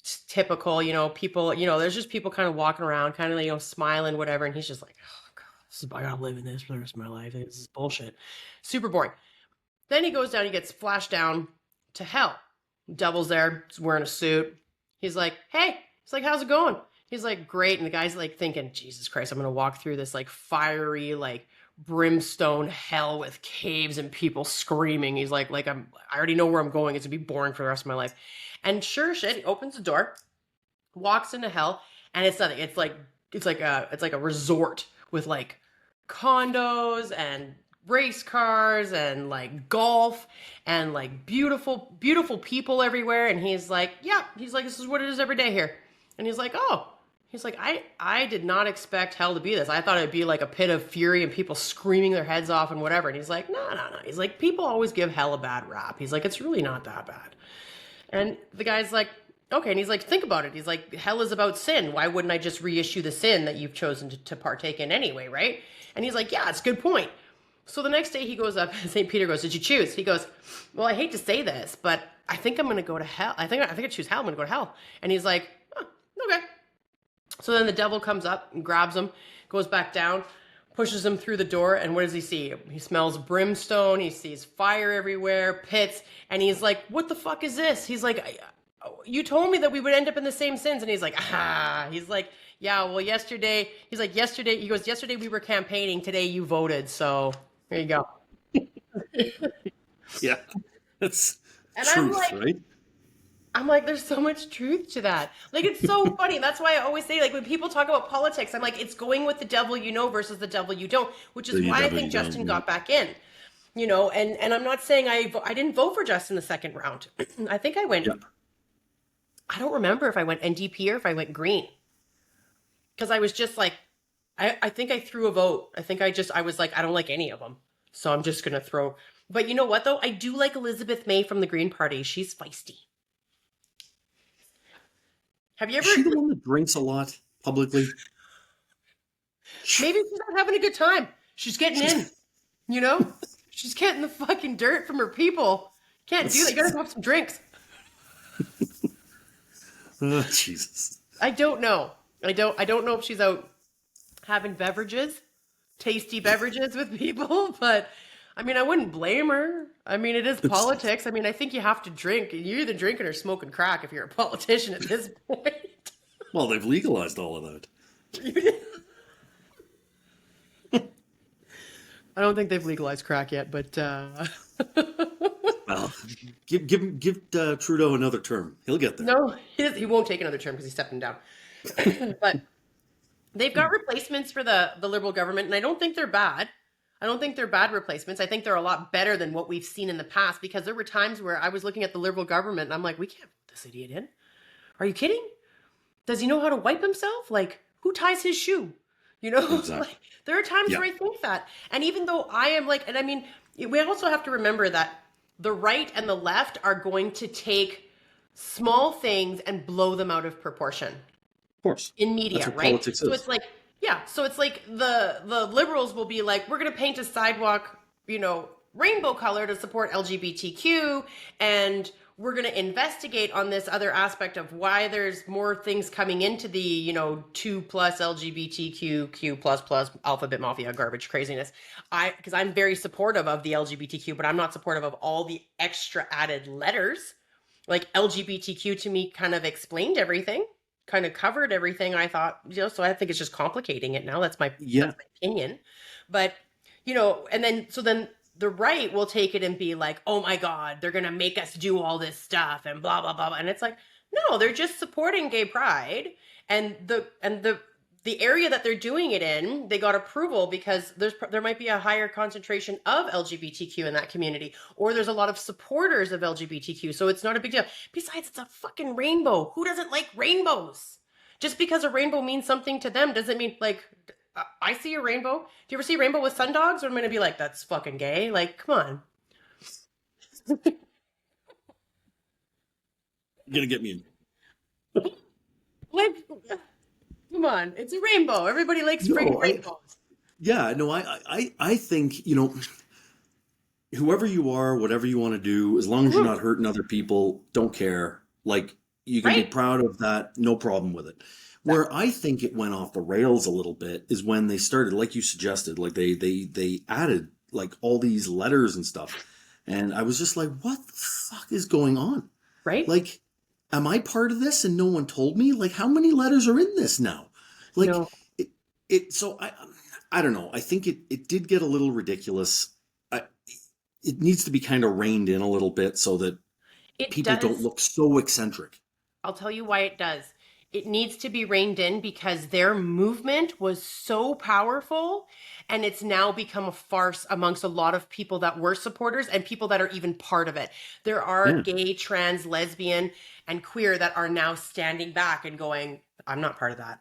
It's typical, people, there's just people kind of walking around, kind of, smiling, whatever. And he's just like, oh, God, I got to live in this for the rest of my life. This is bullshit. Super boring. Then he goes down, he gets flashed down to hell. Devil's there, he's wearing a suit. He's like, hey, he's like, how's it going? He's like, great. And the guy's like thinking, Jesus Christ, I'm going to walk through this like fiery, like brimstone hell with caves and people screaming. He's like, I already know where I'm going. It's going to be boring for the rest of my life. And sure shit, he opens the door, walks into hell, and it's nothing. It's like a resort with like condos and race cars and like golf and like beautiful, beautiful people everywhere. And he's like, yeah, he's like, this is what it is every day here. And he's like, oh, he's like, I did not expect hell to be this. I thought it'd be like a pit of fury and people screaming their heads off and whatever. And he's like, no, no, no. He's like, people always give hell a bad rap. He's like, it's really not that bad. And the guy's like, okay. And he's like, think about it. He's like, hell is about sin. Why wouldn't I just reissue the sin that you've chosen to partake in anyway, right? And he's like, yeah, it's a good point. So the next day he goes up, St. Peter goes, did you choose? He goes, well, I hate to say this, but I think I'm going to go to hell. I choose hell. I'm going to go to hell. And he's like, oh, okay. So then the devil comes up and grabs him, goes back down, pushes him through the door. And what does he see? He smells brimstone. He sees fire everywhere, pits. And he's like, what the fuck is this? He's like, you told me that we would end up in the same sins. And he's like, ah, he's like, yeah, well, yesterday, he goes, yesterday we were campaigning. Today you voted. So there you go. Yeah, that's And truth, right? I'm like, there's so much truth to that. Like, it's so funny. That's why I always say, like, when people talk about politics, I'm like, it's going with the devil you know versus the devil you don't, which is The why I devil think you Justin don't, got back in, you know, and I'm not saying I didn't vote for Justin the second round. I think I went, yeah. I don't remember if I went NDP or if I went Green. Because I was just like, I think I threw a vote. I was like, I don't like any of them. So I'm just going to throw. But you know what, though? I do like Elizabeth May from the Green Party. She's feisty. Have you Is she ever? the one that drinks a lot publicly? Maybe she's not having a good time. She's getting in, you know? She's getting the fucking dirt from her people. Can't do that. You gotta have some drinks. Oh, Jesus. I don't know. I don't know if she's out having beverages, tasty beverages with people, but I mean, I wouldn't blame her. I mean, it is politics. I mean, I think you have to drink. You're either drinking or smoking crack if you're a politician at this point. Well, they've legalized all of that. I don't think they've legalized crack yet, but Well, give Trudeau another term. He'll get there. no, he won't take another term because he's stepping down. But they've got replacements for the Liberal government, and I don't think they're bad. I don't think they're bad replacements. I think they're a lot better than what we've seen in the past, because there were times where I was looking at the Liberal government and I'm like, we can't vote this idiot in. Are you kidding? Does he know how to wipe himself? Like, who ties his shoe? You know, Exactly. like, there are times Yeah. where I think that. And even though I am like, and I mean, we also have to remember that the right and the left are going to take small things and blow them out of proportion Of course. in media, That's what right? politics So is. it's like, yeah, so it's like the liberals will be like, we're going to paint a sidewalk, you know, rainbow color to support LGBTQ, and we're going to investigate on this other aspect of why there's more things coming into the, you know, 2+ LGBTQ Q++ alphabet mafia garbage craziness. Because I'm very supportive of the LGBTQ, but I'm not supportive of all the extra added letters. Like, LGBTQ to me kind of explained everything, kind of covered everything, I thought, you know, so I think it's just complicating it now. That's my opinion. But, you know, and then the right will take it and be like, oh my God, they're going to make us do all this stuff and blah, blah, blah, blah. And it's like, no, they're just supporting gay pride. And the area that they're doing it in, they got approval because there might be a higher concentration of LGBTQ in that community, or there's a lot of supporters of LGBTQ. So it's not a big deal. Besides, it's a fucking rainbow. Who doesn't like rainbows? Just because a rainbow means something to them doesn't mean, like, I see a rainbow. Do you ever see a rainbow with sundogs? Or I'm going to be like, that's fucking gay. Like, come on. You're gonna get me. Like, come on. It's a rainbow. Everybody likes freaking rainbows. Yeah, no, I think, you know, whoever you are, whatever you want to do, as long as you're not hurting other people, don't care. Like, you can be proud of that, no problem with it. Where I think it went off the rails a little bit is when they started, like you suggested, like they added like all these letters and stuff. And I was just like, what the fuck is going on? Right? Like, am I part of this and no one told me? Like, how many letters are in this now? Like, No. so I don't know. I think it did get a little ridiculous. It needs to be kind of reined in a little bit so that It people does. don't look so eccentric. I'll tell you why it does. it needs to be reined in because their movement was so powerful, and it's now become a farce amongst a lot of people that were supporters and people that are even part of it. There are Yeah. gay, trans, lesbian, and queer that are now standing back and going, I'm not part of that.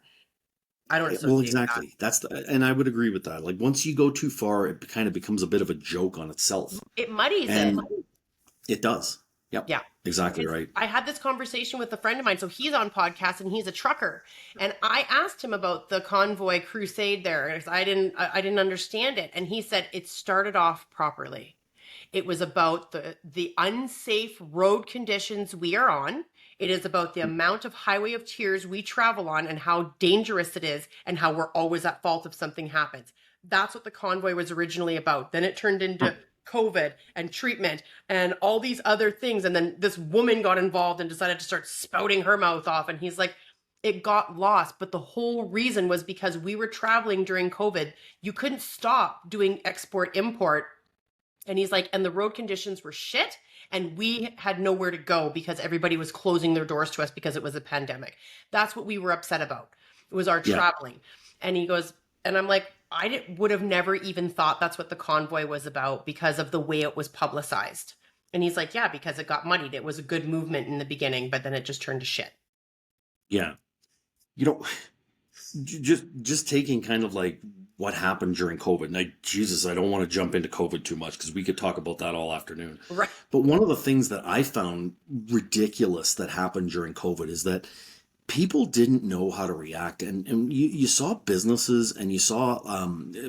I don't Well, associate with that. exactly. And I would agree with that. Like once you go too far, it kind of becomes a bit of a joke on itself. It muddies it. And it does. Yep. Yeah. Exactly Because right. I had this conversation with a friend of mine. So he's on podcast and he's a trucker. And I asked him about the convoy crusade there. I didn't understand it. And he said it started off properly. It was about the unsafe road conditions we are on. It is about the amount of highway of tears we travel on and how dangerous it is and how we're always at fault if something happens. That's what the convoy was originally about. Then it turned Huh. into COVID and treatment and all these other things. And then this woman got involved and decided to start spouting her mouth off. And he's like, it got lost. But the whole reason was because we were traveling during COVID. You couldn't stop doing export import. And he's like, and the road conditions were shit. And we had nowhere to go because everybody was closing their doors to us because it was a pandemic. That's what we were upset about. It was our Yeah. traveling. And he goes, and I'm like, would have never even thought that's what the convoy was about because of the way it was publicized. And he's like, yeah, because it got muddied. It was a good movement in the beginning, but then it just turned to shit. Yeah. You know, just taking kind of like what happened during COVID. And Jesus, I don't want to jump into COVID too much because we could talk about that all afternoon. Right. But one of the things that I found ridiculous that happened during COVID is that people didn't know how to react. And you saw businesses and you saw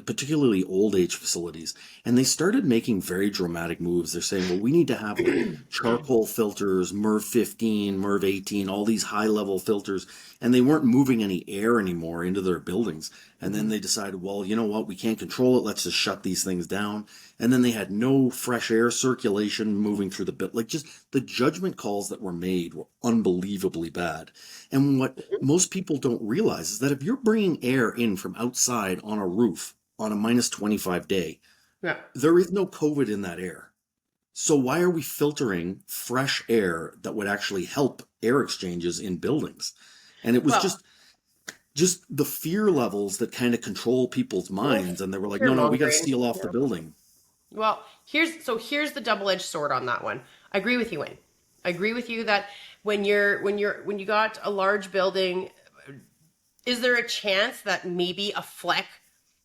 particularly old age facilities, and they started making very dramatic moves. They're saying, well, we need to have like charcoal filters, MERV 15, MERV 18, all these high level filters. And they weren't moving any air anymore into their buildings. And then they decided, well, you know what? We can't control it. Let's just shut these things down. And then they had no fresh air circulation moving through the bit. Like just the judgment calls that were made were unbelievably bad. And what most people don't realize is that if you're bringing air in from outside on a roof on a minus 25 day, Yeah. there is no COVID in that air. So why are we filtering fresh air that would actually help air exchanges in buildings? And it was Well, just the fear levels that kind of control people's minds. And they were like, fear no, no, we got to mongering. seal off the building. Well, here's the double-edged sword on that one. I agree with you, Wayne. I agree with you that when you got a large building, is there a chance that maybe a fleck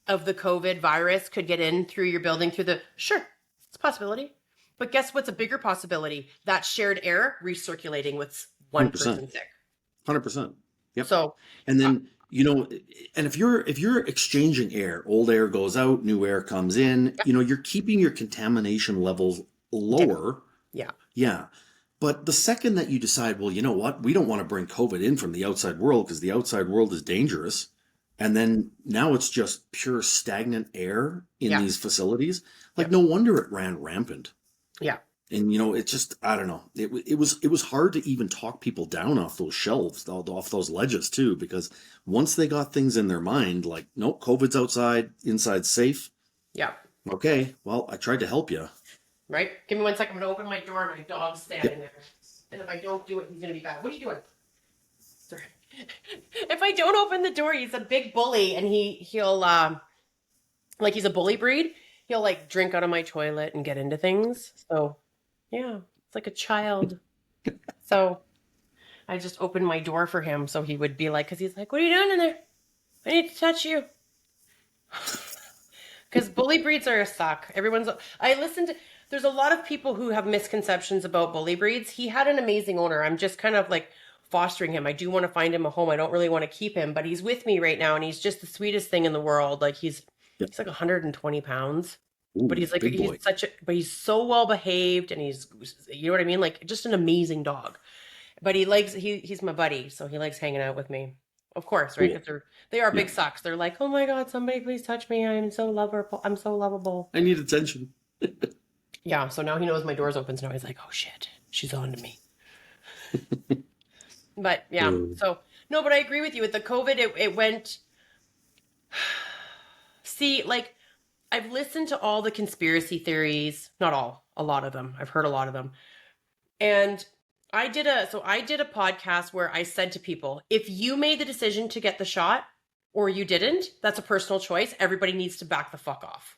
of the COVID virus could get in through your building through the sure, it's a possibility. But guess what's a bigger possibility? That shared air recirculating with one 100%. person sick. 100%. Yep. So And then, and if you're exchanging air, old air goes out, new air comes in, yeah, you're keeping your contamination levels lower. yeah, Yeah. But the second that you decide, well, you know what? We don't want to bring COVID in from the outside world because the outside world is dangerous. And then now it's just pure stagnant air in yeah, these facilities. yeah, Like no wonder it ran rampant. yeah. And it's just, I don't know. It was hard to even talk people down off those shelves, off those ledges too, because once they got things in their mind, like, nope, COVID's outside, inside's safe. Yeah. Okay, well, I tried to help you. Right? Give me 1 second. I'm gonna open my door. My dog's standing Yep. there. And if I don't do it, he's gonna be bad. What are you doing? Sorry. If I don't open the door, he's a big bully, and he'll like he's a bully breed. He'll like drink out of my toilet and get into things. So yeah, it's like a child. So I just opened my door for him so he would be like, because he's like, what are you doing in there? I need to touch you. Because bully breeds are a suck. I listened to, there's a lot of people who have misconceptions about bully breeds. He had an amazing owner. I'm just kind of like fostering him. I do want to find him a home. I don't really want to keep him, but he's with me right now and he's just the sweetest thing in the world. Like Yep. he's like 120 pounds, but Ooh, big boy. but he's so well behaved and you know what I mean? Like just an amazing dog. But he's my buddy, so he likes hanging out with me. Of course, right? Cool. Because they are Yeah. big sucks. They're like, oh my God, somebody please touch me. I'm so lovable. I'm so lovable. I need attention. Yeah, so now he knows my door's open, so now he's like, oh shit, she's on to me. But yeah, Mm. so no, but I agree with you. With the COVID, it went. See, like, I've listened to all the conspiracy theories, not all, a lot of them. I've heard a lot of them. And I did a podcast where I said to people, if you made the decision to get the shot or you didn't, that's a personal choice. Everybody needs to back the fuck off.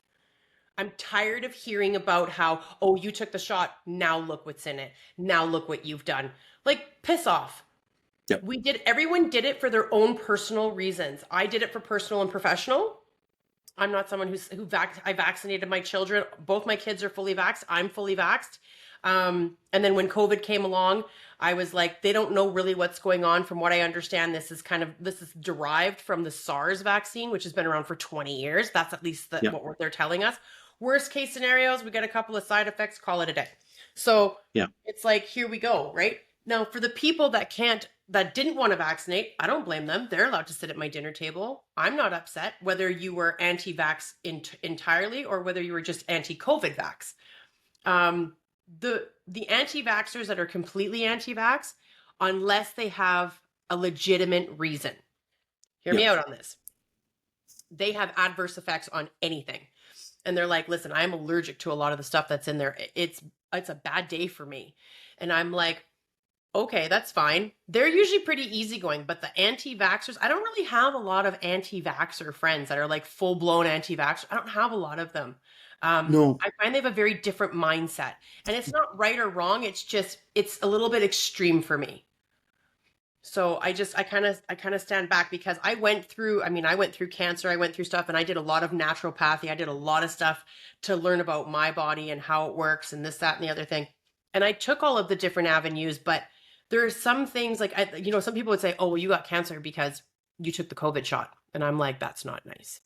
I'm tired of hearing about how, oh, you took the shot, now look what's in it. Now look what you've done. Like, piss off. Yep. Everyone did it for their own personal reasons. I did it for personal and professional. I'm not someone I vaccinated my children. Both my kids are fully vaxxed. I'm fully vaxxed. And then when COVID came along, I was like, they don't know really what's going on. From what I understand, this is derived from the SARS vaccine, which has been around for 20 years. That's at least Yep. what they're telling us. Worst case scenarios, we get a couple of side effects, call it a day. So Yeah. it's like, here we go, right? Now, for the people that didn't want to vaccinate, I don't blame them. They're allowed to sit at my dinner table. I'm not upset whether you were anti-vax entirely or whether you were just anti-COVID vax. The anti-vaxxers that are completely anti-vax, unless they have a legitimate reason, hear me Yep. out on this. They have adverse effects on anything. And they're like, listen, I'm allergic to a lot of the stuff that's in there. It's a bad day for me. And I'm like, okay, that's fine. They're usually pretty easygoing, but the anti-vaxxers, I don't really have a lot of anti-vaxxer friends that are like full-blown anti-vaxxer. I don't have a lot of them. No. I find they have a very different mindset. And it's not right or wrong. It's a little bit extreme for me. So I kind of stand back because I went through cancer, I went through stuff, and I did a lot of naturopathy. I did a lot of stuff to learn about my body and how it works and this, that, and the other thing. And I took all of the different avenues, but there are some things like, some people would say, oh, well, you got cancer because you took the COVID shot. And I'm like, that's not nice.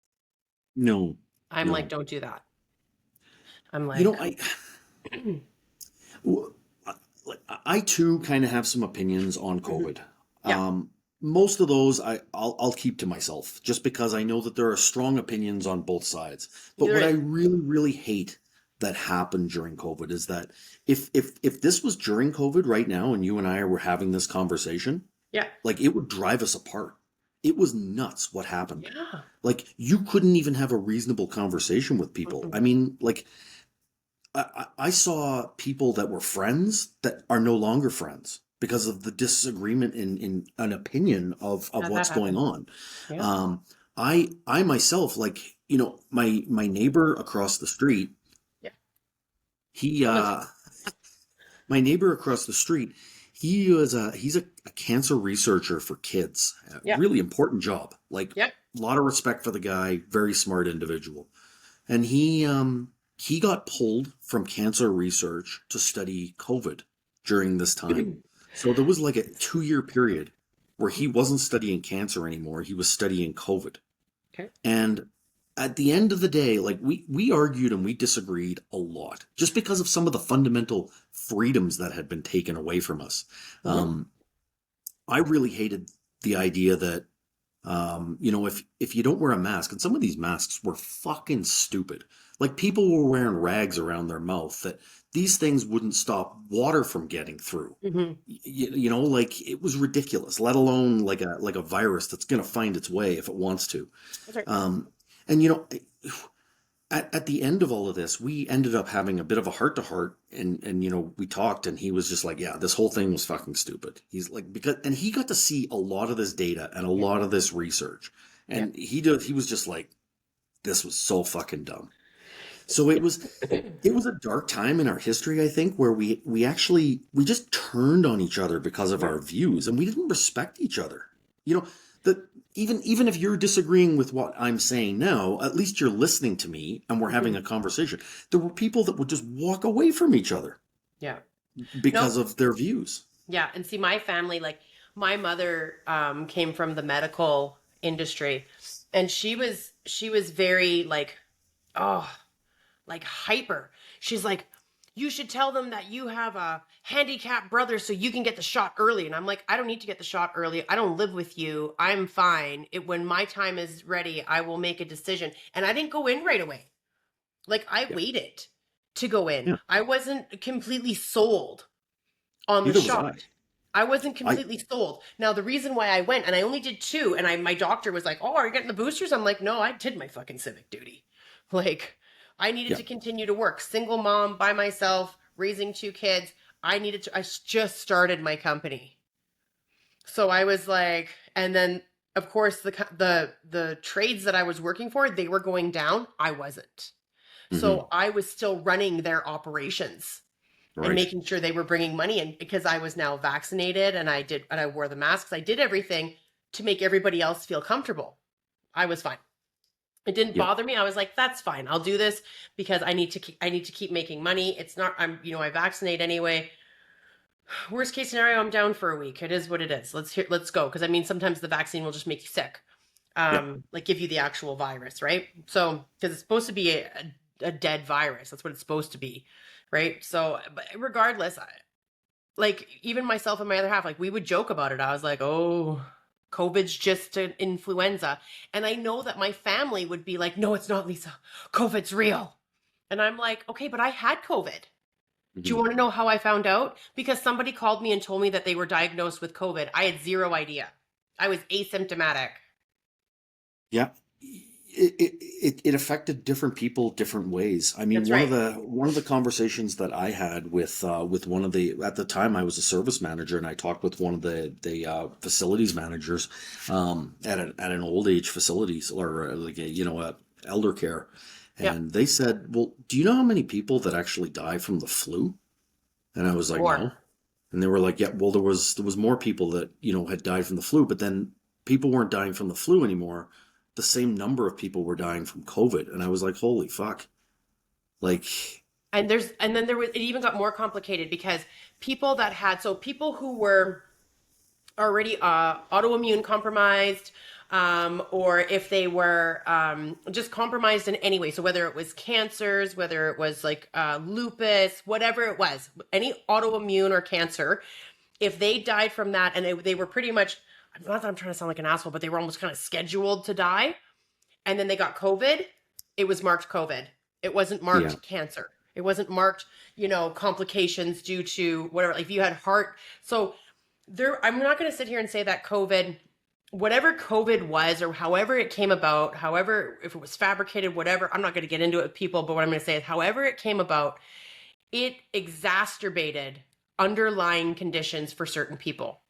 No. I'm like, No. don't do that. I'm You like, know, w- I too kind of have some opinions on COVID. yeah, Most of those I'll keep to myself just because I know that there are strong opinions on both sides. But there what I is. really, really hate that happened during COVID is that if this was during COVID right now and you and I were having this conversation, Yeah, like it would drive us apart. It was nuts what happened. yeah. Like you couldn't even have a reasonable conversation with people. Mm-mm. I mean, like I saw people that were friends that are no longer friends because of the disagreement in an opinion of Yeah, that what's going happened. on. Yeah, I myself, like, my neighbor across the street, yeah. he Oh, no. my neighbor across the street, he's a cancer researcher for kids. A Yeah, really important job. Like yeah. a lot of respect for the guy, very smart individual. And he got pulled from cancer research to study COVID during this time. So there was like a 2-year period where he wasn't studying cancer anymore. He was studying COVID. Okay. And at the end of the day, like we argued and we disagreed a lot just because of some of the fundamental freedoms that had been taken away from us. Hmm. Um, I really hated the idea that if you don't wear a mask, and some of these masks were fucking stupid. Like people were wearing rags around their mouth that these things wouldn't stop water from getting through. Hmm. Like it was ridiculous, let alone like a virus that's going to find its way if it wants to. That's right. And at the end of all of this, we ended up having a bit of a heart to heart, and we talked, and he was just like, "Yeah, this whole thing was fucking stupid." He's like, and he got to see a lot of this data and a Yeah, lot of this research, yeah. and he was just like, "This was so fucking dumb." So it was a dark time in our history, I think, where we just turned on each other because of Yeah. our views, and we didn't respect each other. You know, that even if you're disagreeing with what I'm saying now, at least you're listening to me and we're having Mhm. a conversation. There were people that would just walk away from each other Yeah. because No, of their views. yeah. And see, my family, like my mother came from the medical industry, and she was very like, oh, like hyper. She's like, you should tell them that you have a handicapped brother so you can get the shot early. And I'm like, I don't need to get the shot early. I don't live with you. I'm fine. When my time is ready, I will make a decision. And I didn't go in right away. Like I Yeah, waited to go in. yeah. I wasn't completely sold on the Neither was I. shot. I wasn't I completely sold. Now the reason why I went, and I only did two, and my doctor was like, "Oh, are you getting the boosters?" I'm like, "No, I did my fucking civic duty." Like I needed yeah, to continue to work. Single mom by myself, raising two kids. I just started my company. So I was like, and then of course the trades that I was working for, they were going down. I wasn't. Hmm. So I was still running their operations and Right. making sure they were bringing money in because I was now vaccinated and I wore the masks. I did everything to make everybody else feel comfortable. I was fine. It didn't Yep. bother me. I was like, that's fine. I'll do this because I need to keep making money. It's not I vaccinate anyway. Worst case scenario, I'm down for a week. It is what it is. Let's go because I mean sometimes the vaccine will just make you sick. Yep. Like give you the actual virus, right? So because it's supposed to be a dead virus. That's what it's supposed to be, right? So but regardless, like even myself and my other half, like we would joke about it. I was like, oh, COVID's just an influenza. And I know that my family would be like, no, it's not, Lisa. COVID's real. And I'm like, okay, but I had COVID. Do you Hmm. want to know how I found out? Because somebody called me and told me that they were diagnosed with COVID. I had zero idea. I was asymptomatic. Yeah. It affected different people different ways. I mean, That's right. one of the conversations that I had with one of the, at the time I was a service manager, and I talked with one of the facilities managers at an old age facilities, or like a, elder care, Yep. and they said, "Well, do you know how many people that actually die from the flu?" And I was like, More. "No." And they were like, "Yeah, well, there was more people that had died from the flu, but then people weren't dying from the flu anymore. The same number of people were dying from COVID." And I was like, "Holy fuck!" Like, And then there was, it even got more complicated because people who were already autoimmune compromised, or if they were just compromised in any way. So whether it was cancers, whether it was like lupus, whatever it was, any autoimmune or cancer, if they died from that and they were pretty much, not that I'm trying to sound like an asshole, but they were almost kind of scheduled to die, and then they got COVID, it was marked COVID. It wasn't yeah, marked cancer. It wasn't marked, complications due to whatever. Like if you had heart, so there, I'm not going to sit here and say that COVID, whatever COVID was, or however it came about, however, if it was fabricated, whatever, I'm not going to get into it with people, but what I'm going to say is, however it came about, it exacerbated underlying conditions for certain people.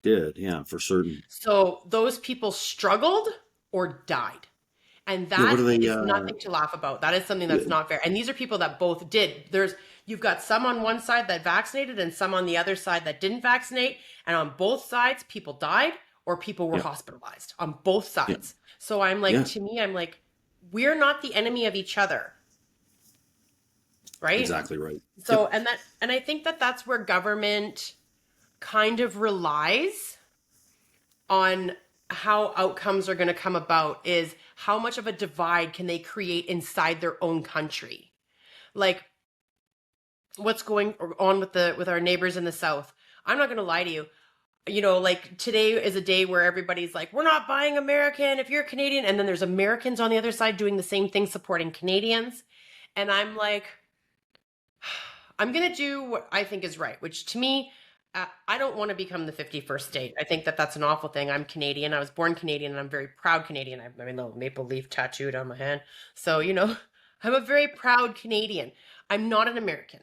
did, yeah, for certain. So those people struggled or died. And Yeah, what that are they? is nothing to laugh about. That is something that's not fair. And these are people that both did. You've got some on one side that vaccinated and some on the other side that didn't vaccinate. And on both sides, people died or people were Yeah, hospitalized on both yeah, sides. So I'm like, yeah, to me, I'm like, we're not the enemy of each other, right? exactly right. So, Yep. and I think that that's where government kind of relies on how outcomes are going to come about, is how much of a divide can they create inside their own country. Like what's going on with our neighbors in the south. I'm not going to lie to you. Like today is a day where everybody's like, we're not buying American if you're Canadian, and then there's Americans on the other side doing the same thing, supporting Canadians. And I'm like, I'm going to do what I think is right, which to me, I don't want to become the 51st state. I think that that's an awful thing. I'm Canadian. I was born Canadian and I'm very proud Canadian. I have my little maple leaf tattooed on my hand. So, I'm a very proud Canadian. I'm not an American.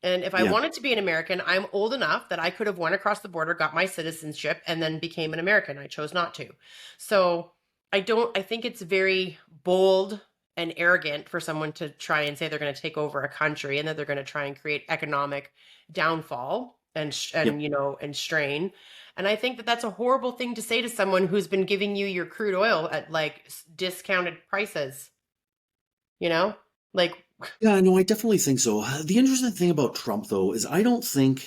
And if I Yeah, wanted to be an American, I'm old enough that I could have went across the border, got my citizenship, and then became an American. I chose not to. So I think it's very bold and arrogant for someone to try and say they're going to take over a country and that they're going to try and create economic downfall yep. and strain. And I think that that's a horrible thing to say to someone who's been giving you your crude oil at like discounted prices, you know? Like, Yeah, no, I definitely think so. The interesting thing about Trump, though, is I don't think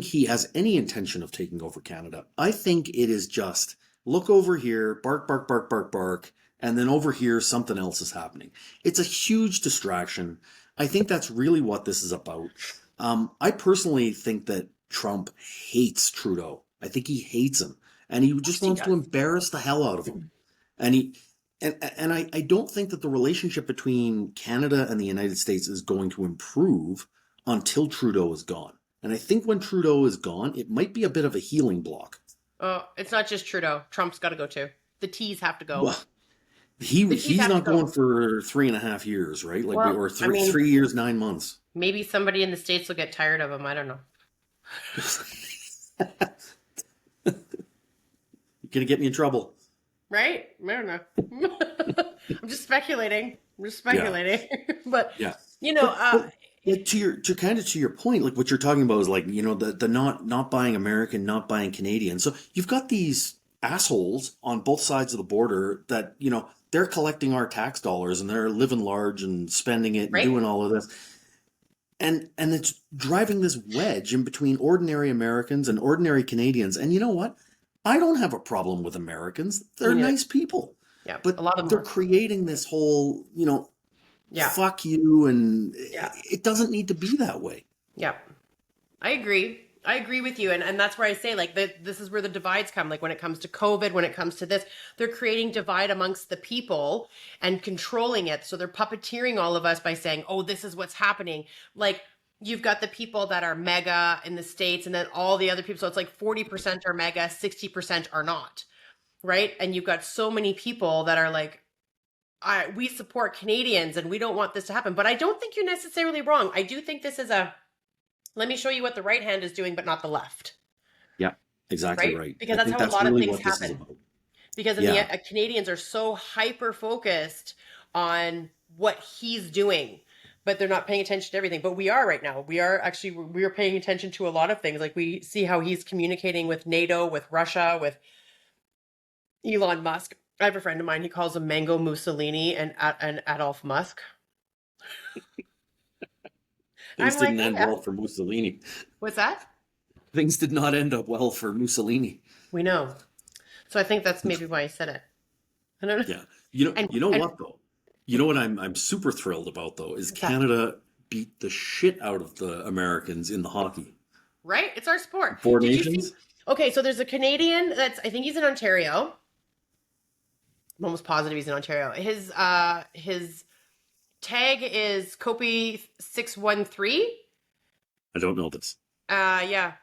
he has any intention of taking over Canada. I think it is just look over here, bark, bark, bark, bark, bark, and then over here something else is happening. It's a huge distraction. I think that's really what this is about. I personally think that Trump hates Trudeau. I think he hates him, and he of just course he wants to does. embarrass the hell out of him. And he and I don't think that the relationship between Canada and the United States is going to improve until Trudeau is gone. And I think when Trudeau is gone, it might be a bit of a healing block. Oh, it's not just Trudeau. Trump's got to go too. The T's have to go. Well, he The T's he's have to not go. going for 3.5 years, right? Like, Well, or I three mean, 3 years, 9 months. Maybe somebody in the States will get tired of him. I don't know. You're gonna get me in trouble. Right? I don't know. I'm just speculating. I'm just Yeah, speculating. But yeah. you know, But like to kind of to your point, like what you're talking about is like, the not buying American, not buying Canadian. So you've got these assholes on both sides of the border that, they're collecting our tax dollars and they're living large and spending it and right? doing all of this. And it's driving this wedge in between ordinary Americans and ordinary Canadians. And you know what? I don't have a problem with Americans. Me They're neither. nice people. Yeah, a But lot of them they're are. creating this whole, Yeah, fuck you, and yeah, it doesn't need to be that way. yeah. I agree. I agree with you. And that's where I say, like, this is where the divides come. Like, when it comes to COVID, when it comes to this, they're creating divide amongst the people and controlling it. So they're puppeteering all of us by saying, oh, this is what's happening. Like, you've got the people that are mega in the States and then all the other people. So it's like 40% are mega, 60% are not. Right. And you've got so many people that are like, we support Canadians and we don't want this to happen. But I don't think you're necessarily wrong. I do think this is let me show you what the right hand is doing, but not the left, Yeah, exactly right? right. Because I that's think how a that's lot of really things what this is happen. about. Because in the Yeah, Canadians are so hyper focused on what he's doing, but they're not paying attention to everything. But we are right now. We are paying attention to a lot of things. Like we see how he's communicating with NATO, with Russia, with Elon Musk. I have a friend of mine. He calls him Mango Mussolini and Adolf Musk. things I'm like, didn't oh end yeah, well for Mussolini. what's that? Things did not end up well for Mussolini. We know. So I think that's maybe why he said it. I don't know. Yeah, And you know and what though? You know what I'm super thrilled about though is what's that? Canada beat the shit out of the Americans in the hockey. Right? It's our sport. Four Did you see? Nations? Okay, so there's a Canadian that's I think he's in Ontario. I'm almost positive he's in Ontario. His tag is Copy 613. I don't know this. Yeah,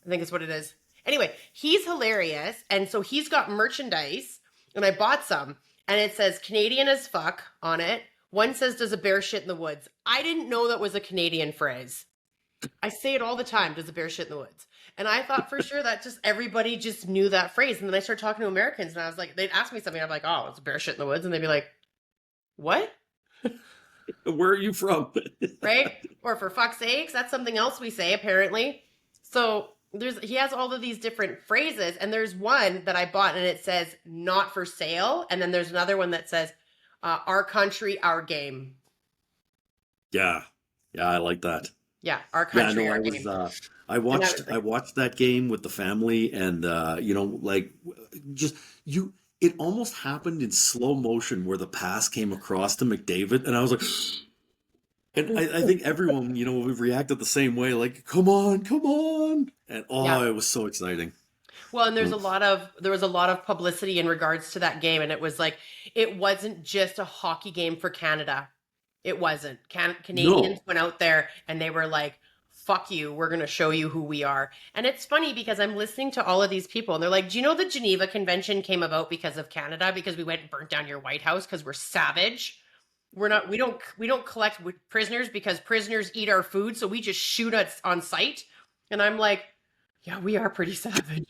I think it's what it is. Anyway, he's hilarious, and so he's got merchandise, and I bought some, and it says Canadian as fuck on it. One says, "Does a bear shit in the woods?" I didn't know that was a Canadian phrase. I say it all the time. Does a bear shit in the woods? And I thought for sure that just everybody just knew that phrase. And then I started talking to Americans, and I was like, they'd ask me something. I'm like, "Oh, it's a bear shit in the woods," and they'd be like, "What?" Where are you from? Right? Or for fuck's sakes, that's something else we say apparently. So he has all of these different phrases, and there's one that I bought, and it says "not for sale," and then there's another one that says "our country, our game." Yeah, yeah, I like that. Yeah, our Yeah, country, no, our game. I And I watched was I like, watched that game with the family, and like, just you it almost happened in slow motion where the pass came across to McDavid, and I was like, and I think everyone, we reacted the same way, like, come on, and yeah. oh, it was so exciting. Well, and Mm. there was a lot of publicity in regards to that game, and it was like it wasn't just a hockey game for Canada. It wasn't. Canadians No, went out there and they were like, "Fuck you, we're gonna show you who we are." And it's funny because I'm listening to all of these people, and they're like, "Do you know the Geneva Convention came about because of Canada? Because we went and burnt down your White House because we're savage. We're not. We don't collect prisoners because prisoners eat our food, so we just shoot us on sight." And I'm like, "Yeah, we are pretty savage."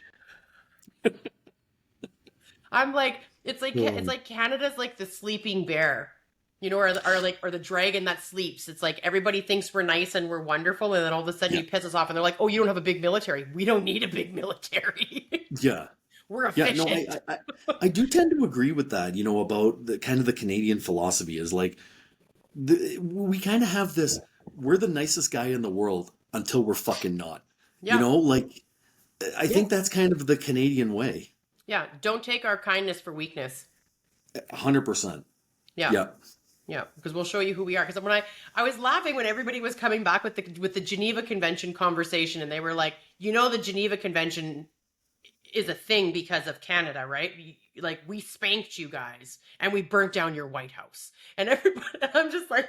I'm like, it's Um, like Canada's like the sleeping bear, or the dragon that sleeps. It's like everybody thinks we're nice and we're wonderful, and then all of a sudden yeah, you piss us off, and they're like, "Oh, you don't have a big military. We don't need a big military. yeah. We're Yeah, no, efficient." I do tend to agree with that, about the kind of the Canadian philosophy is like we kind of have this, we're the nicest guy in the world until we're fucking not. Yeah, Like I yeah, think that's kind of the Canadian way. yeah. Don't take our kindness for weakness. 100%. Yeah. Yeah. Yeah, because we'll show you who we are. Because when I was laughing when everybody was coming back with the Geneva Convention conversation, and they were like, the Geneva Convention is a thing because of Canada, right? Like we spanked you guys and we burnt down your White House, and everybody. I'm just like,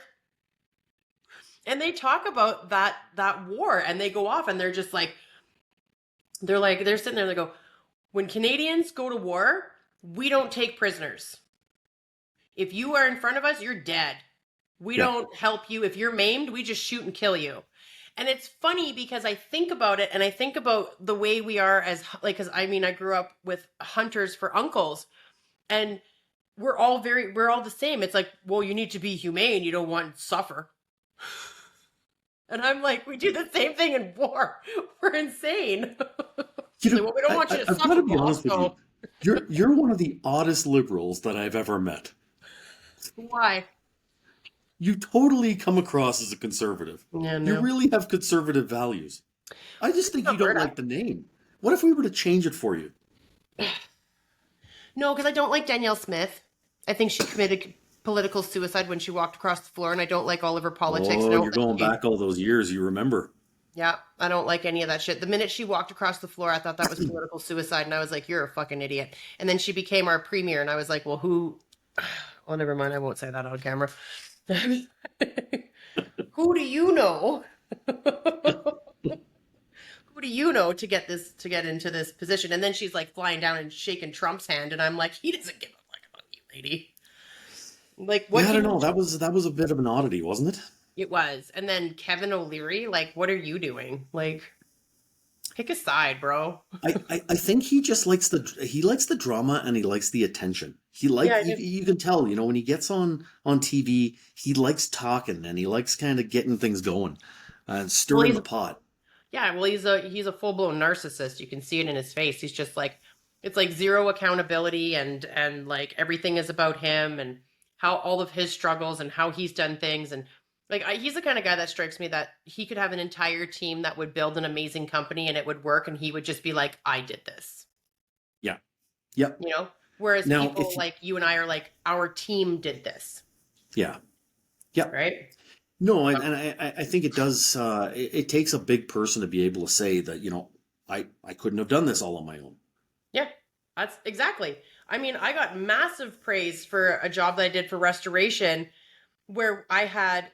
and they talk about that war, and they go off, and they're just like, they're sitting there, and they go, when Canadians go to war, we don't take prisoners. If you are in front of us, you're dead. We Yeah. don't help you. If you're maimed, we just shoot and kill you. And it's funny because I think about it and I think about the way we are as like, cause I mean, I grew up with hunters for uncles and we're all the same. It's like, well, you need to be humane. You don't want to suffer. And I'm like, we do the same thing in war. We're insane. You It's like, know, well, we don't want you to I've got suffer, to be boss. honest with you. So You're one of the oddest liberals that I've ever met. why? You totally come across as a conservative. Yeah, You no. really have conservative values. I just think you don't Alberta. like the name. What if we were to change it for you? No, because I don't like Danielle Smith. I think she committed political suicide when she walked across the floor, and I don't like all of her politics. And Oh, I you're don't going think back all those years. You remember? yeah, I don't like any of that shit. The minute she walked across the floor, I thought that was political suicide, and I was like, "You're a fucking idiot." And then she became our premier, and I was like, "Well, who?" Oh, never mind. I won't say that on camera. Who do you know? Who do you know to get into this position? And then she's like flying down and shaking Trump's hand, and I'm like, he doesn't give a fuck about you, lady. Like, what Yeah, I don't can know. you? That was a bit of an oddity, wasn't it? It was, and then Kevin O'Leary, like, what are you doing? Like, pick a side, bro. I think he just likes the drama and he likes the attention. Yeah, I do. You can tell, when he gets on TV, he likes talking and he likes kind of getting things going and Well, stirring the pot. yeah, well, he's a full blown narcissist. You can see it in his face. He's just like, it's like zero accountability, and like everything is about him and how all of his struggles and how he's done things, and like he's the kind of guy that strikes me that he could have an entire team that would build an amazing company and it would work, and he would just be like, I did this, Yeah. Yep. you know. Whereas Now, people like you and I are like, our team did this, yeah. Yep. right? No, and I think it does. It takes a big person to be able to say that, I couldn't have done this all on my own. Yeah, that's exactly. I mean, I got massive praise for a job that I did for restoration where I had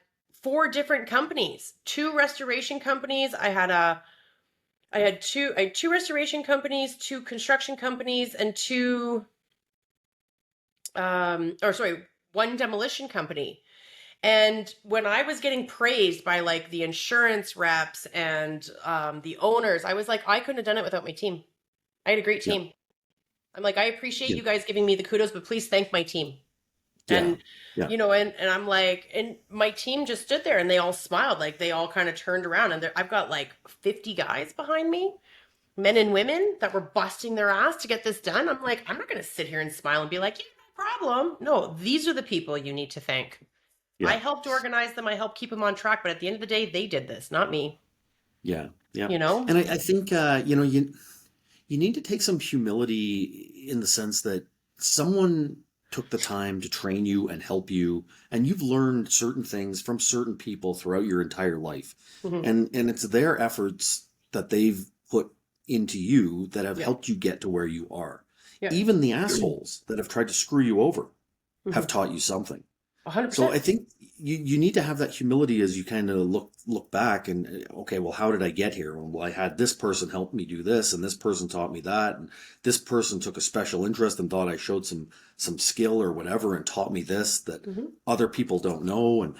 four different companies, two restoration companies. I had two restoration companies, two construction companies, and or sorry, one demolition company. And when I was getting praised by like the insurance reps and the owners, I was like, I couldn't have done it without my team. I had a great Yeah. team. I'm like, I appreciate Yeah. you guys giving me the kudos, but please thank my team. Yeah. And Yeah. and I'm like, and my team just stood there and they all smiled, like they all kind of turned around, and I've got like 50 guys behind me, men and women that were busting their ass to get this done. I'm like, I'm not going to sit here and smile and be like, yeah, no problem. No, these are the people you need to thank. I Yeah. helped organize them. I helped keep them on track, but at the end of the day, they did this, not me. Yeah. Yeah. You know? And I think, you need to take some humility in the sense that someone took the time to train you and help you, and you've learned certain things from certain people throughout your entire life. Mhm. And it's their efforts that they've put into you that have Yeah, helped you get to where you are. yeah, Even the assholes that have tried to screw you over have Mhm. taught you something. So 100%. I think you need to have that humility as you kind of look back and okay, well, how did I get here? Well, I had this person help me do this, and this person taught me that, and this person took a special interest and thought I showed some skill or whatever, and taught me this that Mhm. other people don't know. And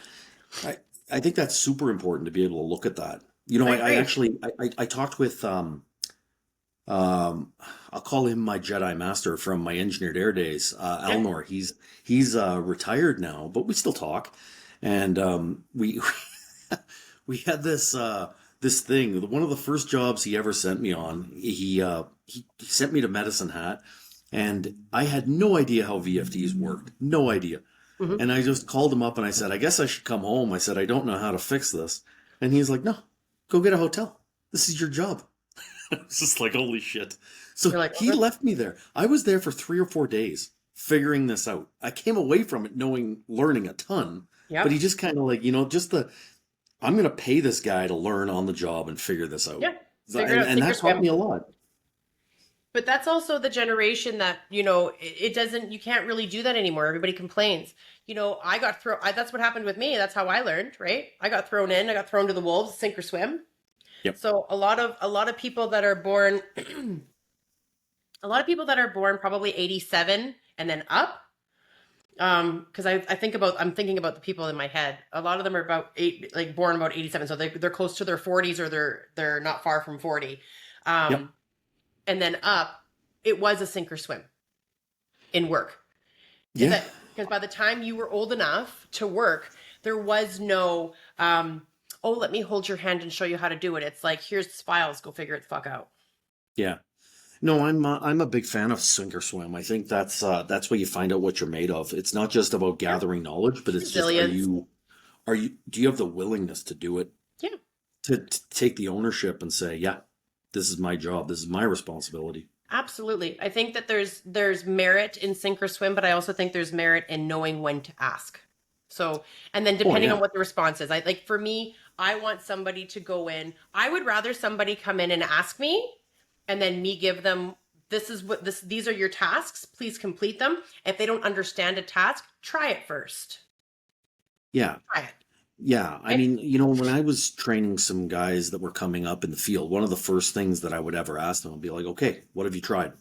I I think that's super important to be able to look at that. I I agree. actually I talked with um, I'll call him my Jedi Master from my engineered air days. Yeah. Elnor, he's retired now, but we still talk. And we we had this thing. One of the first jobs he ever sent me on, he sent me to Medicine Hat, and I had no idea how VFDs worked, no idea. Mhm. And I just called him up and I said, I guess I should come home. I said, I don't know how to fix this. And he's like, no, go get a hotel. This is your job. It's just like, holy shit. So You're like, he okay. left me there. I was there for 3 or 4 days figuring this out. I came away from it learning a ton, but he Yep. just kind of like, I'm going to pay this guy to learn on the job and figure this out. Yeah. Figure it out, And sink or that taught swim. me a lot. But that's also the generation that, it doesn't, you can't really do that anymore. Everybody complains. I got thrown, that's what happened with me. That's how I learned, right? I got thrown in, I got thrown to the wolves, sink or swim. Yep. So a lot of people that are born, a lot of people that are born probably 87 and then up, Because I'm thinking about the people in my head. A lot of them are about like born about 87, so they're close to their 40s or they're not far from 40. Yep. Um, and then up, it was a sink or swim in work. Yeah. Because by the time you were old enough to work, there was no oh, let me hold your hand and show you how to do it. It's like, here's the files, go figure it the fuck out. Yeah. No, I'm a big fan of sink or swim. I think that's where you find out what you're made of. It's not just about Yeah. gathering knowledge, but it's just Resilience. do you have the willingness to do it, Yeah. to take the ownership and say, yeah, this is my job, this is my responsibility. Absolutely. I think that there's merit in sink or swim, but I also think there's merit in knowing when to ask. So, and then Oh depending on yeah. what the response is, I like for me, I want somebody to go in. I would rather somebody come in and ask me and then me give them these are your tasks, please complete them. If they don't understand a task, try it first. Yeah. Try it. Yeah, I Right? mean, when I was training some guys that were coming up in the field, one of the first things that I would ever ask them would be like, okay, what have you tried?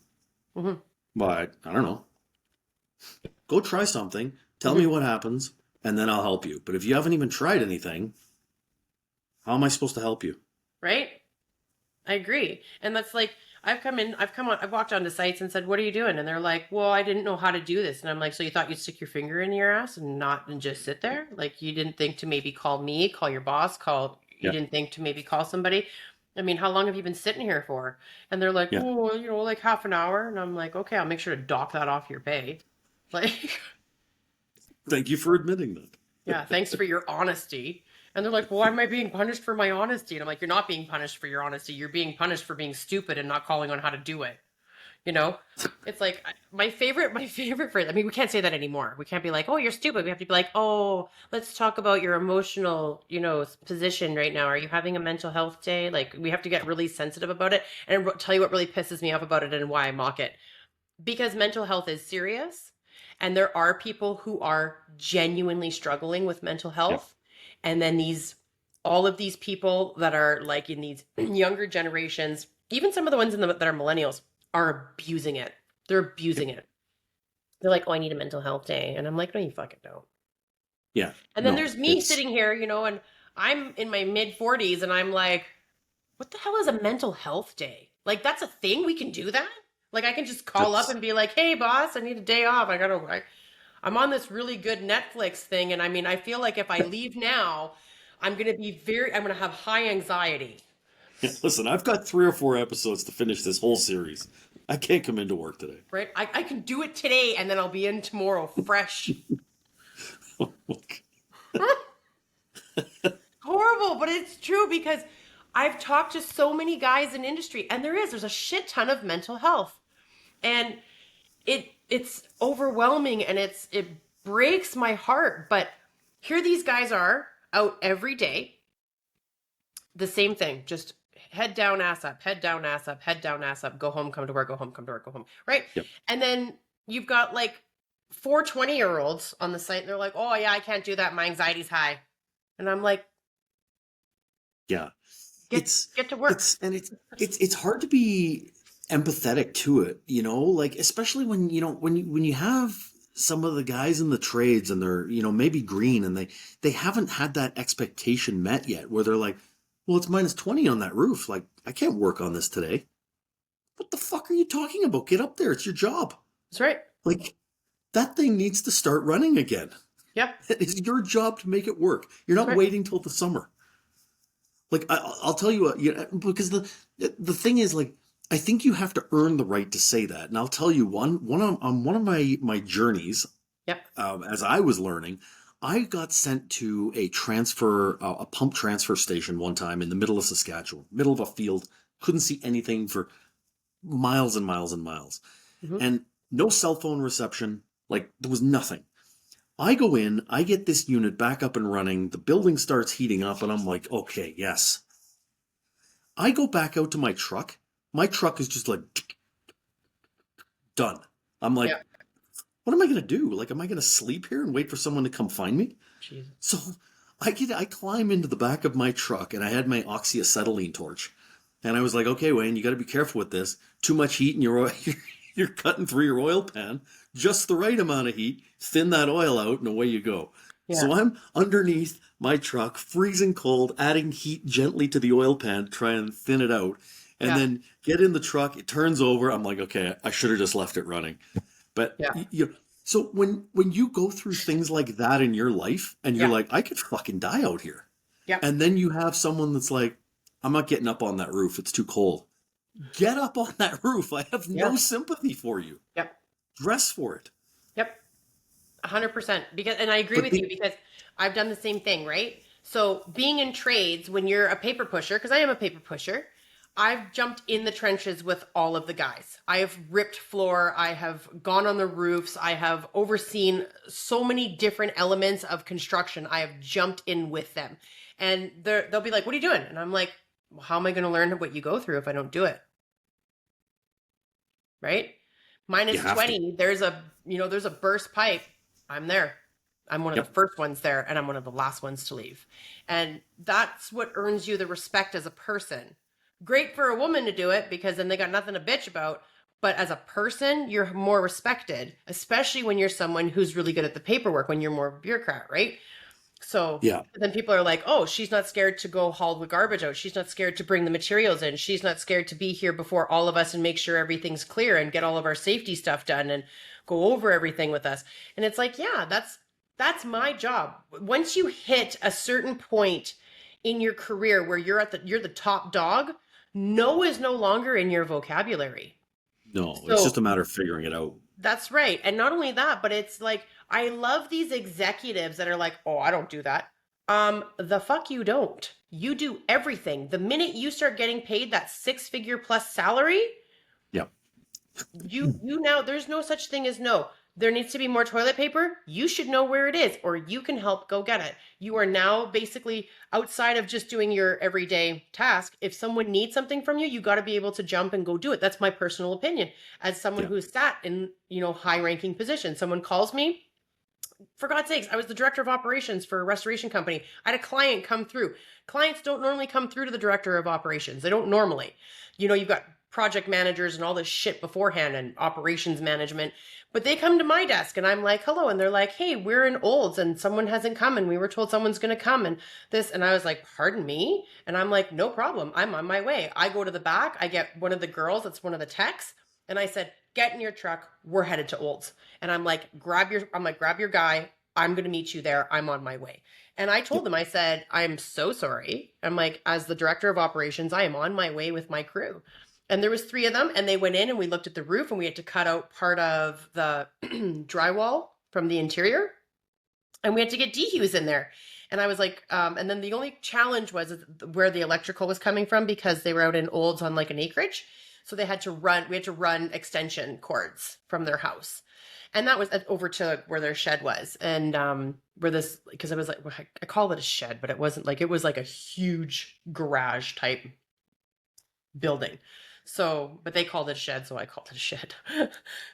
Hmm. But I don't know. Go try something, tell me Hmm. what happens, and then I'll help you. But if you haven't even tried anything, how am I supposed to help you? Right? I agree. And that's like, I've walked onto sites and said, "What are you doing?" And they're like, "Well, I didn't know how to do this." And I'm like, "So you thought you'd stick your finger in your ass and just sit there? Like you didn't think to maybe call me, call your boss, you Yeah, didn't think to maybe call somebody? I mean, how long have you been sitting here for?" And they're like, yeah. "Oh, like half an hour." And I'm like, "Okay, I'll make sure to dock that off your pay." Like, Thank you for admitting yeah, that. thanks for your honesty. And they're like, "Well, why am I being punished for my honesty?" And I'm like, "You're not being punished for your honesty. You're being punished for being stupid and not calling on how to do it." You know, it's like my favorite phrase. I mean, we can't say that anymore. We can't be like, "Oh, you're stupid." We have to be like, "Oh, let's talk about your emotional, position right now. Are you having a mental health day?" Like, we have to get really sensitive about it. And tell you what really pisses me off about it and why I mock it. Because mental health is serious, and there are people who are genuinely struggling with mental Yeah, health. And then all of these people that are like in these younger generations, even some of the ones that are millennials, are abusing it. They're yeah, abusing it. They're like, "Oh, I need a mental health day." And I'm like, "No, you fucking don't." yeah. And then No, there's me it's sitting here, and I'm in my mid 40s and I'm like, what the hell is a mental health day? Like, that's a thing? We can do that? Like, I can just call up that's and be like, "Hey, boss, I need a day off. I'm on this really good Netflix thing." And I mean, I feel like if I leave now, I'm going to have high anxiety, yeah, listen, I've got 3 or 4 episodes to finish this whole series. I can't come into work today. right? I can do it today and then I'll be in tomorrow fresh. Horrible, but it's true because I've talked to so many guys in industry and there's a shit ton of mental health. And it's overwhelming and it breaks my heart, but here these guys are out every day, the same thing, just head down, ass up, head down, ass up, head down, ass up, go home, come to work, go home, come to work, go home, right? Yep. And then you've got like 4 20-year-olds on the site and they're like, "Oh yeah, I can't do that, my anxiety's high." And I'm like, Yeah. get It's get to work. it's hard to be empathetic to it, like especially when when you have some of the guys in the trades and they're, maybe green and they haven't had that expectation met yet where they're like, well, it's -20 on that roof. Like, I can't work on this today. What the fuck are you talking about? Get up there. It's your job. That's right. Like, that thing needs to start running again. Yeah, It's your job to make it work. You're that's not right. waiting till the summer. Like, I'll tell you what, because the thing is, like, I think you have to earn the right to say that. And I'll tell you one of my journeys, Yep. as I was learning, I got sent to a pump transfer station one time in the middle of Saskatchewan, middle of a field, couldn't see anything for miles and miles and miles, Hmm. and no cell phone reception. Like, there was nothing. I go in, I get this unit back up and running. The building starts heating up, and I'm like, okay, yes. I go back out to my truck. My truck is just like done. I'm like, Yeah. what am I gonna do? Like, am I gonna sleep here and wait for someone to come find me? Jesus. So I climb into the back of my truck, and I had my oxyacetylene torch, and I was like, okay, Wayne, you got to be careful with this. Too much heat, and you're you're cutting through your oil pan, just the right amount of heat, thin that oil out, and away you go. Yeah. So I'm underneath my truck, freezing cold, adding heat gently to the oil pan to try and thin it out, and Yeah. then get in the truck. It turns over. I'm like, okay, I should have just left it running. But Yeah. so when you go through things like that in your life, and you're Yeah. like, I could fucking die out here, Yeah. and then you have someone that's like, I'm not getting up on that roof. It's too cold. Get up on that roof. I have Yeah. no sympathy for you. Yep. Dress for it. Yep. 100%. Because, and I agree But with you because I've done the same thing, right? So being in trades, when you're a paper pusher, because I am a paper pusher, I've jumped in the trenches with all of the guys. I have ripped floor. I have gone on the roofs. I have overseen so many different elements of construction. I have jumped in with them. And they'll be like, what are you doing? And I'm like, well, how am I going to learn what you go through if I don't do it? Right? you Minus have to. 20, there's a burst pipe. I'm there. I'm one of the Yep. first ones there, and I'm one of the last ones to leave. And that's what earns you the respect as a person. Great for a woman to do it because then they got nothing to bitch about. But as a person, you're more respected, especially when you're someone who's really good at the paperwork, when you're more of a bureaucrat, right? So Yeah. then people are like, oh, she's not scared to go haul the garbage out. She's not scared to bring the materials in. She's not scared to be here before all of us and make sure everything's clear and get all of our safety stuff done and go over everything with us. And it's like, yeah, that's my job. Once you hit a certain point in your career where you're the top dog, no is no longer in your vocabulary. No, it's just So a matter of figuring it out. that's right. And not only that, but it's like I love these executives that are like, "Oh, I don't do that." The fuck you don't. You do everything. The minute you start getting paid that six-figure plus salary, Yep. you now there's no such thing as no. There needs to be more toilet paper. You should know where it is or you can help go get it. You are now basically outside of just doing your everyday task. If someone needs something from you, you got to be able to jump and go do it. That's my personal opinion as someone Yeah. who's sat in, high ranking position. Someone calls me, for God's sakes, I was the director of operations for a restoration company. I had a client come through. Clients don't normally come through to the director of operations. They don't normally. You've got project managers and all this shit beforehand and operations management, but they come to my desk and I'm like, hello. And they're like, hey, we're in Olds and someone hasn't come and we were told someone's going to come and this. And I was like, pardon me? And I'm like, no problem. I'm on my way. I go to the back. I get one of the girls. That's one of the techs. And I said, get in your truck. We're headed to Olds. And I'm like, grab your guy. I'm going to meet you there. I'm on my way. And I told Yep. them, I said, I'm so sorry. I'm like, as the director of operations, I am on my way with my crew. And there was three of them and they went in and we looked at the roof and we had to cut out part of the drywall from the interior and we had to get dehues in there. And I was like, and then the only challenge was where the electrical was coming from because they were out in Olds on like an acreage. So we had to run extension cords from their house. And that was over to where their shed was. And because it was like, I call it a shed, but it wasn't like, it was like a huge garage type building. So, but they called it a shed, so I called it a shed.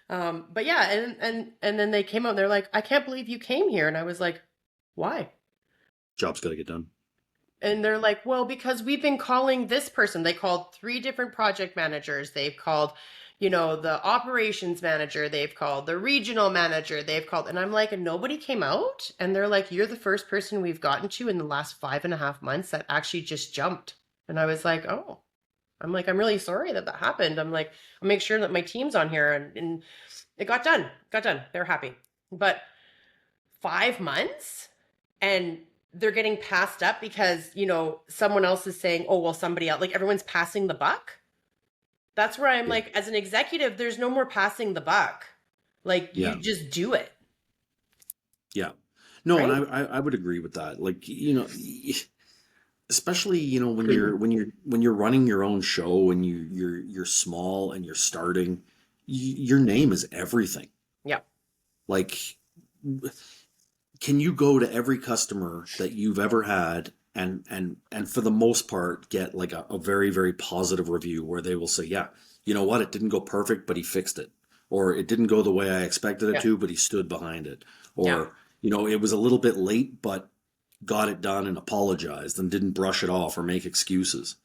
But yeah, and then they came out and they're like, I can't believe you came here. And I was like, why? Job's got to get done. And they're like, well, because we've been calling this person. They called three different project managers. They've called, the operations manager. They've called the regional manager. They've called, and I'm like, and nobody came out. And they're like, you're the first person we've gotten to in the last 5.5 months that actually just jumped. And I was like, oh. I'm like, I'm really sorry that happened. I'm like, I'll make sure that my team's on here. And it got done. They're happy. But 5 months and they're getting passed up because, someone else is saying, oh, well, somebody else, like everyone's passing the buck. That's where I'm Yeah. like, as an executive, there's no more passing the buck. Like Yeah. you just do it. Yeah. No, Right? and I would agree with that. Like, especially, when you're running your own show and you're small and you're starting, your name is everything. Yeah. Like, can you go to every customer that you've ever had and for the most part get like a very, very positive review where they will say, yeah, you know what, it didn't go perfect, but he fixed it. Or it didn't go the way I expected it Yeah. to, but he stood behind it. Yeah. Or, it was a little bit late, but got it done and apologized and didn't brush it off or make excuses.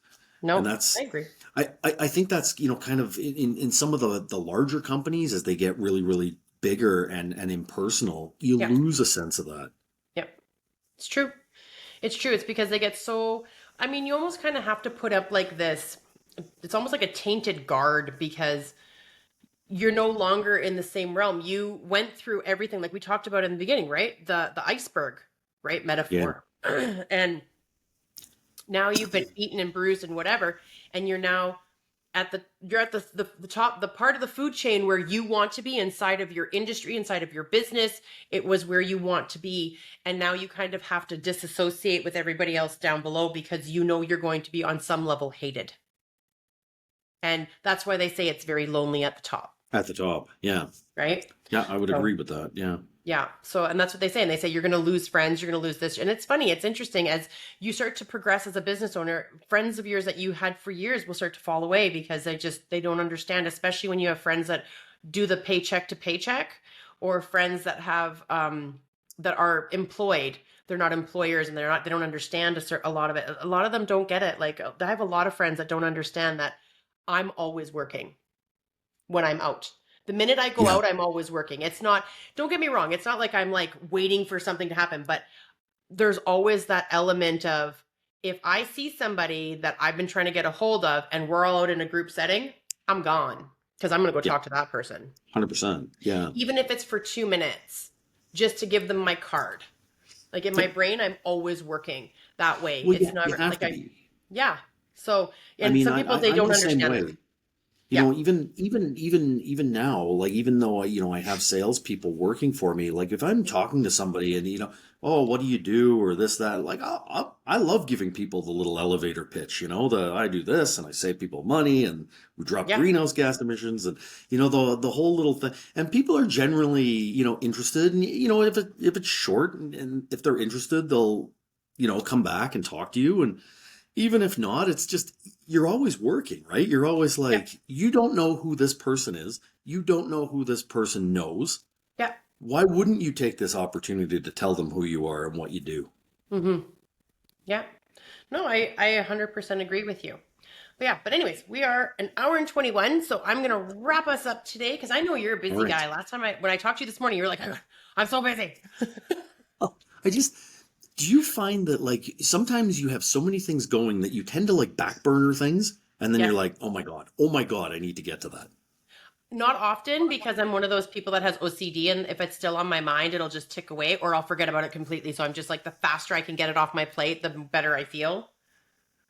And No, I that's, agree. I think that's, kind of in some of the larger companies as they get really, really bigger and impersonal, you Yeah. lose a sense of that. Yep. It's true. It's true. It's because they get so, I mean, you almost kind of have to put up like this, it's almost like a tainted guard because you're no longer in the same realm. You went through everything like we talked about in the beginning, right? The iceberg, right? Yeah. Metaphor. And now you've been beaten and bruised and whatever, and you're now you're at the top, the part of the food chain where you want to be inside of your industry, inside of your business. It was where you want to be, and now you kind of have to disassociate with everybody else down below because you know you're going to be on some level hated. And that's why they say it's very lonely at the top, At the top. Yeah. right? Yeah, I would So agree with that. Yeah. yeah. So, and that's what they say. And they say you're going to lose friends, you're going to lose this. And it's funny, it's interesting as you start to progress as a business owner, friends of yours that you had for years will start to fall away because they don't understand, especially when you have friends that do the paycheck to paycheck or friends that have, that are employed. They're not employers and they don't understand a lot of it. A lot of them don't get it. Like I have a lot of friends that don't understand that I'm always working when I'm out. The minute I go Yeah. out, I'm always working. It's not, don't get me wrong, it's not like I'm like waiting for something to happen, but there's always that element of if I see somebody that I've been trying to get a hold of and we're all out in a group setting, I'm gone because I'm going to go Yeah. talk to that person. 100%. Yeah. Even if it's for 2 minutes, just to give them my card. Like in my Yep. brain, I'm always working that way. Well, It's yeah, you never have like to be. yeah. So, I and mean, some people, they I'm don't the same understand way. that. Yeah. Even now, like even though I have salespeople working for me, like if I'm talking to somebody and oh, what do you do or this that, like I love giving people the little elevator pitch, the I do this and I save people money and we drop Yeah. greenhouse gas emissions and the whole little thing, and people are generally interested, and if it's short and if they're interested, they'll come back and talk to you, and even if not, it's just you're always working, right? You're always Yeah. like, you don't know who this person is. You don't know who this person knows. Yeah. Why wouldn't you take this opportunity to tell them who you are and what you do? Mm-hmm. Yeah. No, I 100% agree with you. But yeah, but anyways, we are an hour and 21, so I'm gonna wrap us up today because I know you're a All busy right. guy. Last time when I talked to you this morning, you were like, I'm so busy. Oh, do you find that like sometimes you have so many things going that you tend to like back burner things and then you're Yes. like, oh my God, I need to get to that. Not often because I'm one of those people that has OCD, and if it's still on my mind, it'll just tick away or I'll forget about it completely. So I'm just like, the faster I can get it off my plate, the better I feel.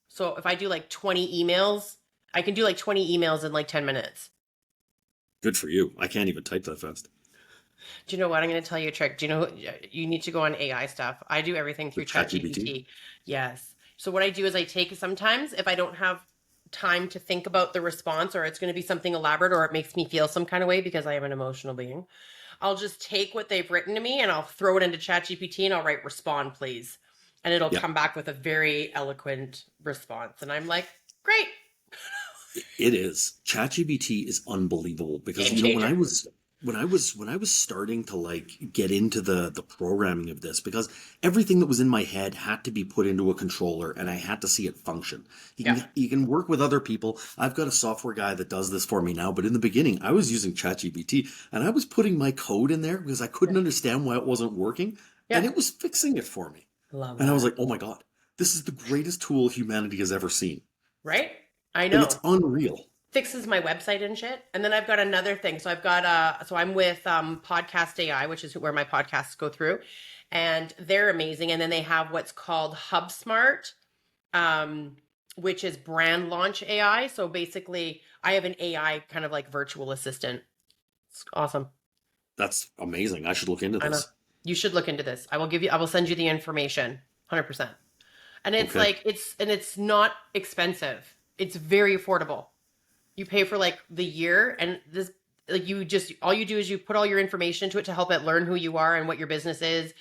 So if I do like 20 emails, I can do like 20 emails in like 10 minutes. Good for you. I can't even type that fast. Do you know what? I'm going to tell you a trick. Do you know you need to go on AI stuff? I do everything through With ChatGPT. ChatGPT. Yes. So what I do is I take sometimes if I don't have time to think about the response or it's going to be something elaborate or it makes me feel some kind of way because I am an emotional being, I'll just take what they've written to me and I'll throw it into ChatGPT and I'll write respond please. And it'll Yeah, come back with a very eloquent response. And I'm like, great. it is. ChatGPT is unbelievable because Game changer. when I was starting to like get into the programming of this, because everything that was in my head had to be put into a controller and I had to see it function. Yeah. You can work with other people. I've got a software guy that does this for me now, but in the beginning I was using ChatGPT and I was putting my code in there because I couldn't understand why it wasn't working, Yeah. and it was fixing it for me. Love And I was that. like, "Oh my God, this is the greatest tool humanity has ever seen." Right? I And it's know. unreal. Fixes my website and shit. And then I've got another thing. So I've got so I'm with Podcast AI, which is where my podcasts go through. And they're amazing. And then they have what's called HubSmart, um, which is brand launch AI. So basically I have an AI kind of like virtual assistant. It's awesome. That's amazing. I should look into I know. this. You should look into this. I will send you the information. 100%. And it's Okay. like it's not expensive. It's very affordable. You pay for like the year, and this like you just all you do is you put all your information into it to help it learn who you are and what your business is,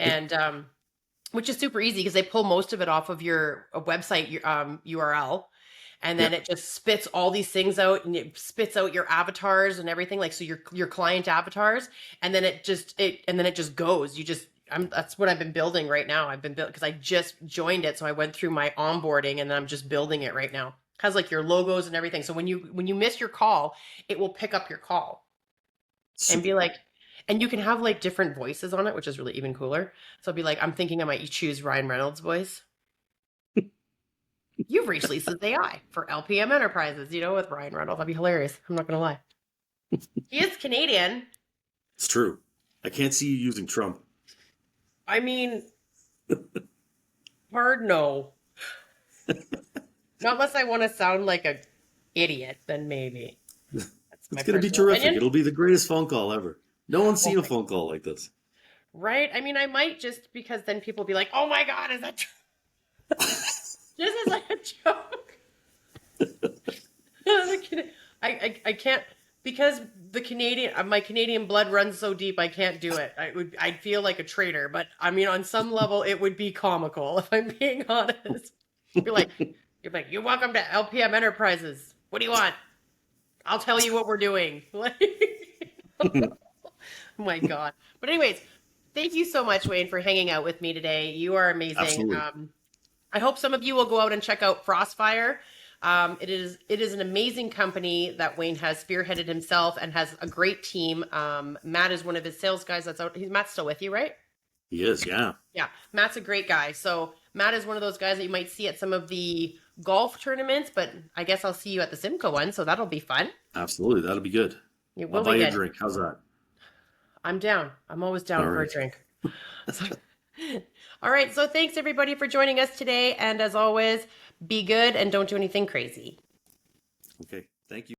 Yep. and which is super easy because they pull most of it off of your website URL, and then Yep. it just spits all these things out and it spits out your avatars and everything, like so your client avatars, and then it just goes. You just that's what I've been building right now. I've been built because I just joined it, so I went through my onboarding and then I'm just building it right now. It has like your logos and everything. So when you miss your call, it will pick up your call and be like, and you can have like different voices on it, which is really even cooler. So it'll be like, I'm thinking I might choose Ryan Reynolds' voice. You've reached Lisa's AI for LPM Enterprises, with Ryan Reynolds. That'd be hilarious. I'm not gonna lie. He is Canadian. It's true. I can't see you using Trump. I mean, hard no. Not unless I want to sound like a idiot, then maybe. That's my It's going to be personal terrific. opinion. It'll be the greatest phone call ever. No one's Oh seen a my, phone call like this. right? I mean, I might just because then people will be like, "Oh my God, is that true?" Just as like a joke. I can't because the Canadian my Canadian blood runs so deep I can't do it. I'd feel like a traitor, but I mean on some level it would be comical if I'm being honest. You're like you're welcome to LPM Enterprises. What do you want? I'll tell you what we're doing. Like, oh my God. But anyways, thank you so much, Wayne, for hanging out with me today. You are amazing. Absolutely. I hope some of you will go out and check out Frostfire. It is an amazing company that Wayne has spearheaded himself and has a great team. Matt is one of his sales guys that's out. Matt's still with you, right? He is, yeah. Yeah, Matt's a great guy. So Matt is one of those guys that you might see at some of the golf tournaments, but I guess I'll see you at the Simcoe one, so that'll be fun. Absolutely. That'll be good. It I'll will buy be you a good. drink. How's that? I'm down. I'm always down All for a right. drink. So- all right. So thanks everybody for joining us today. And as always, be good and don't do anything crazy. Okay. Thank you.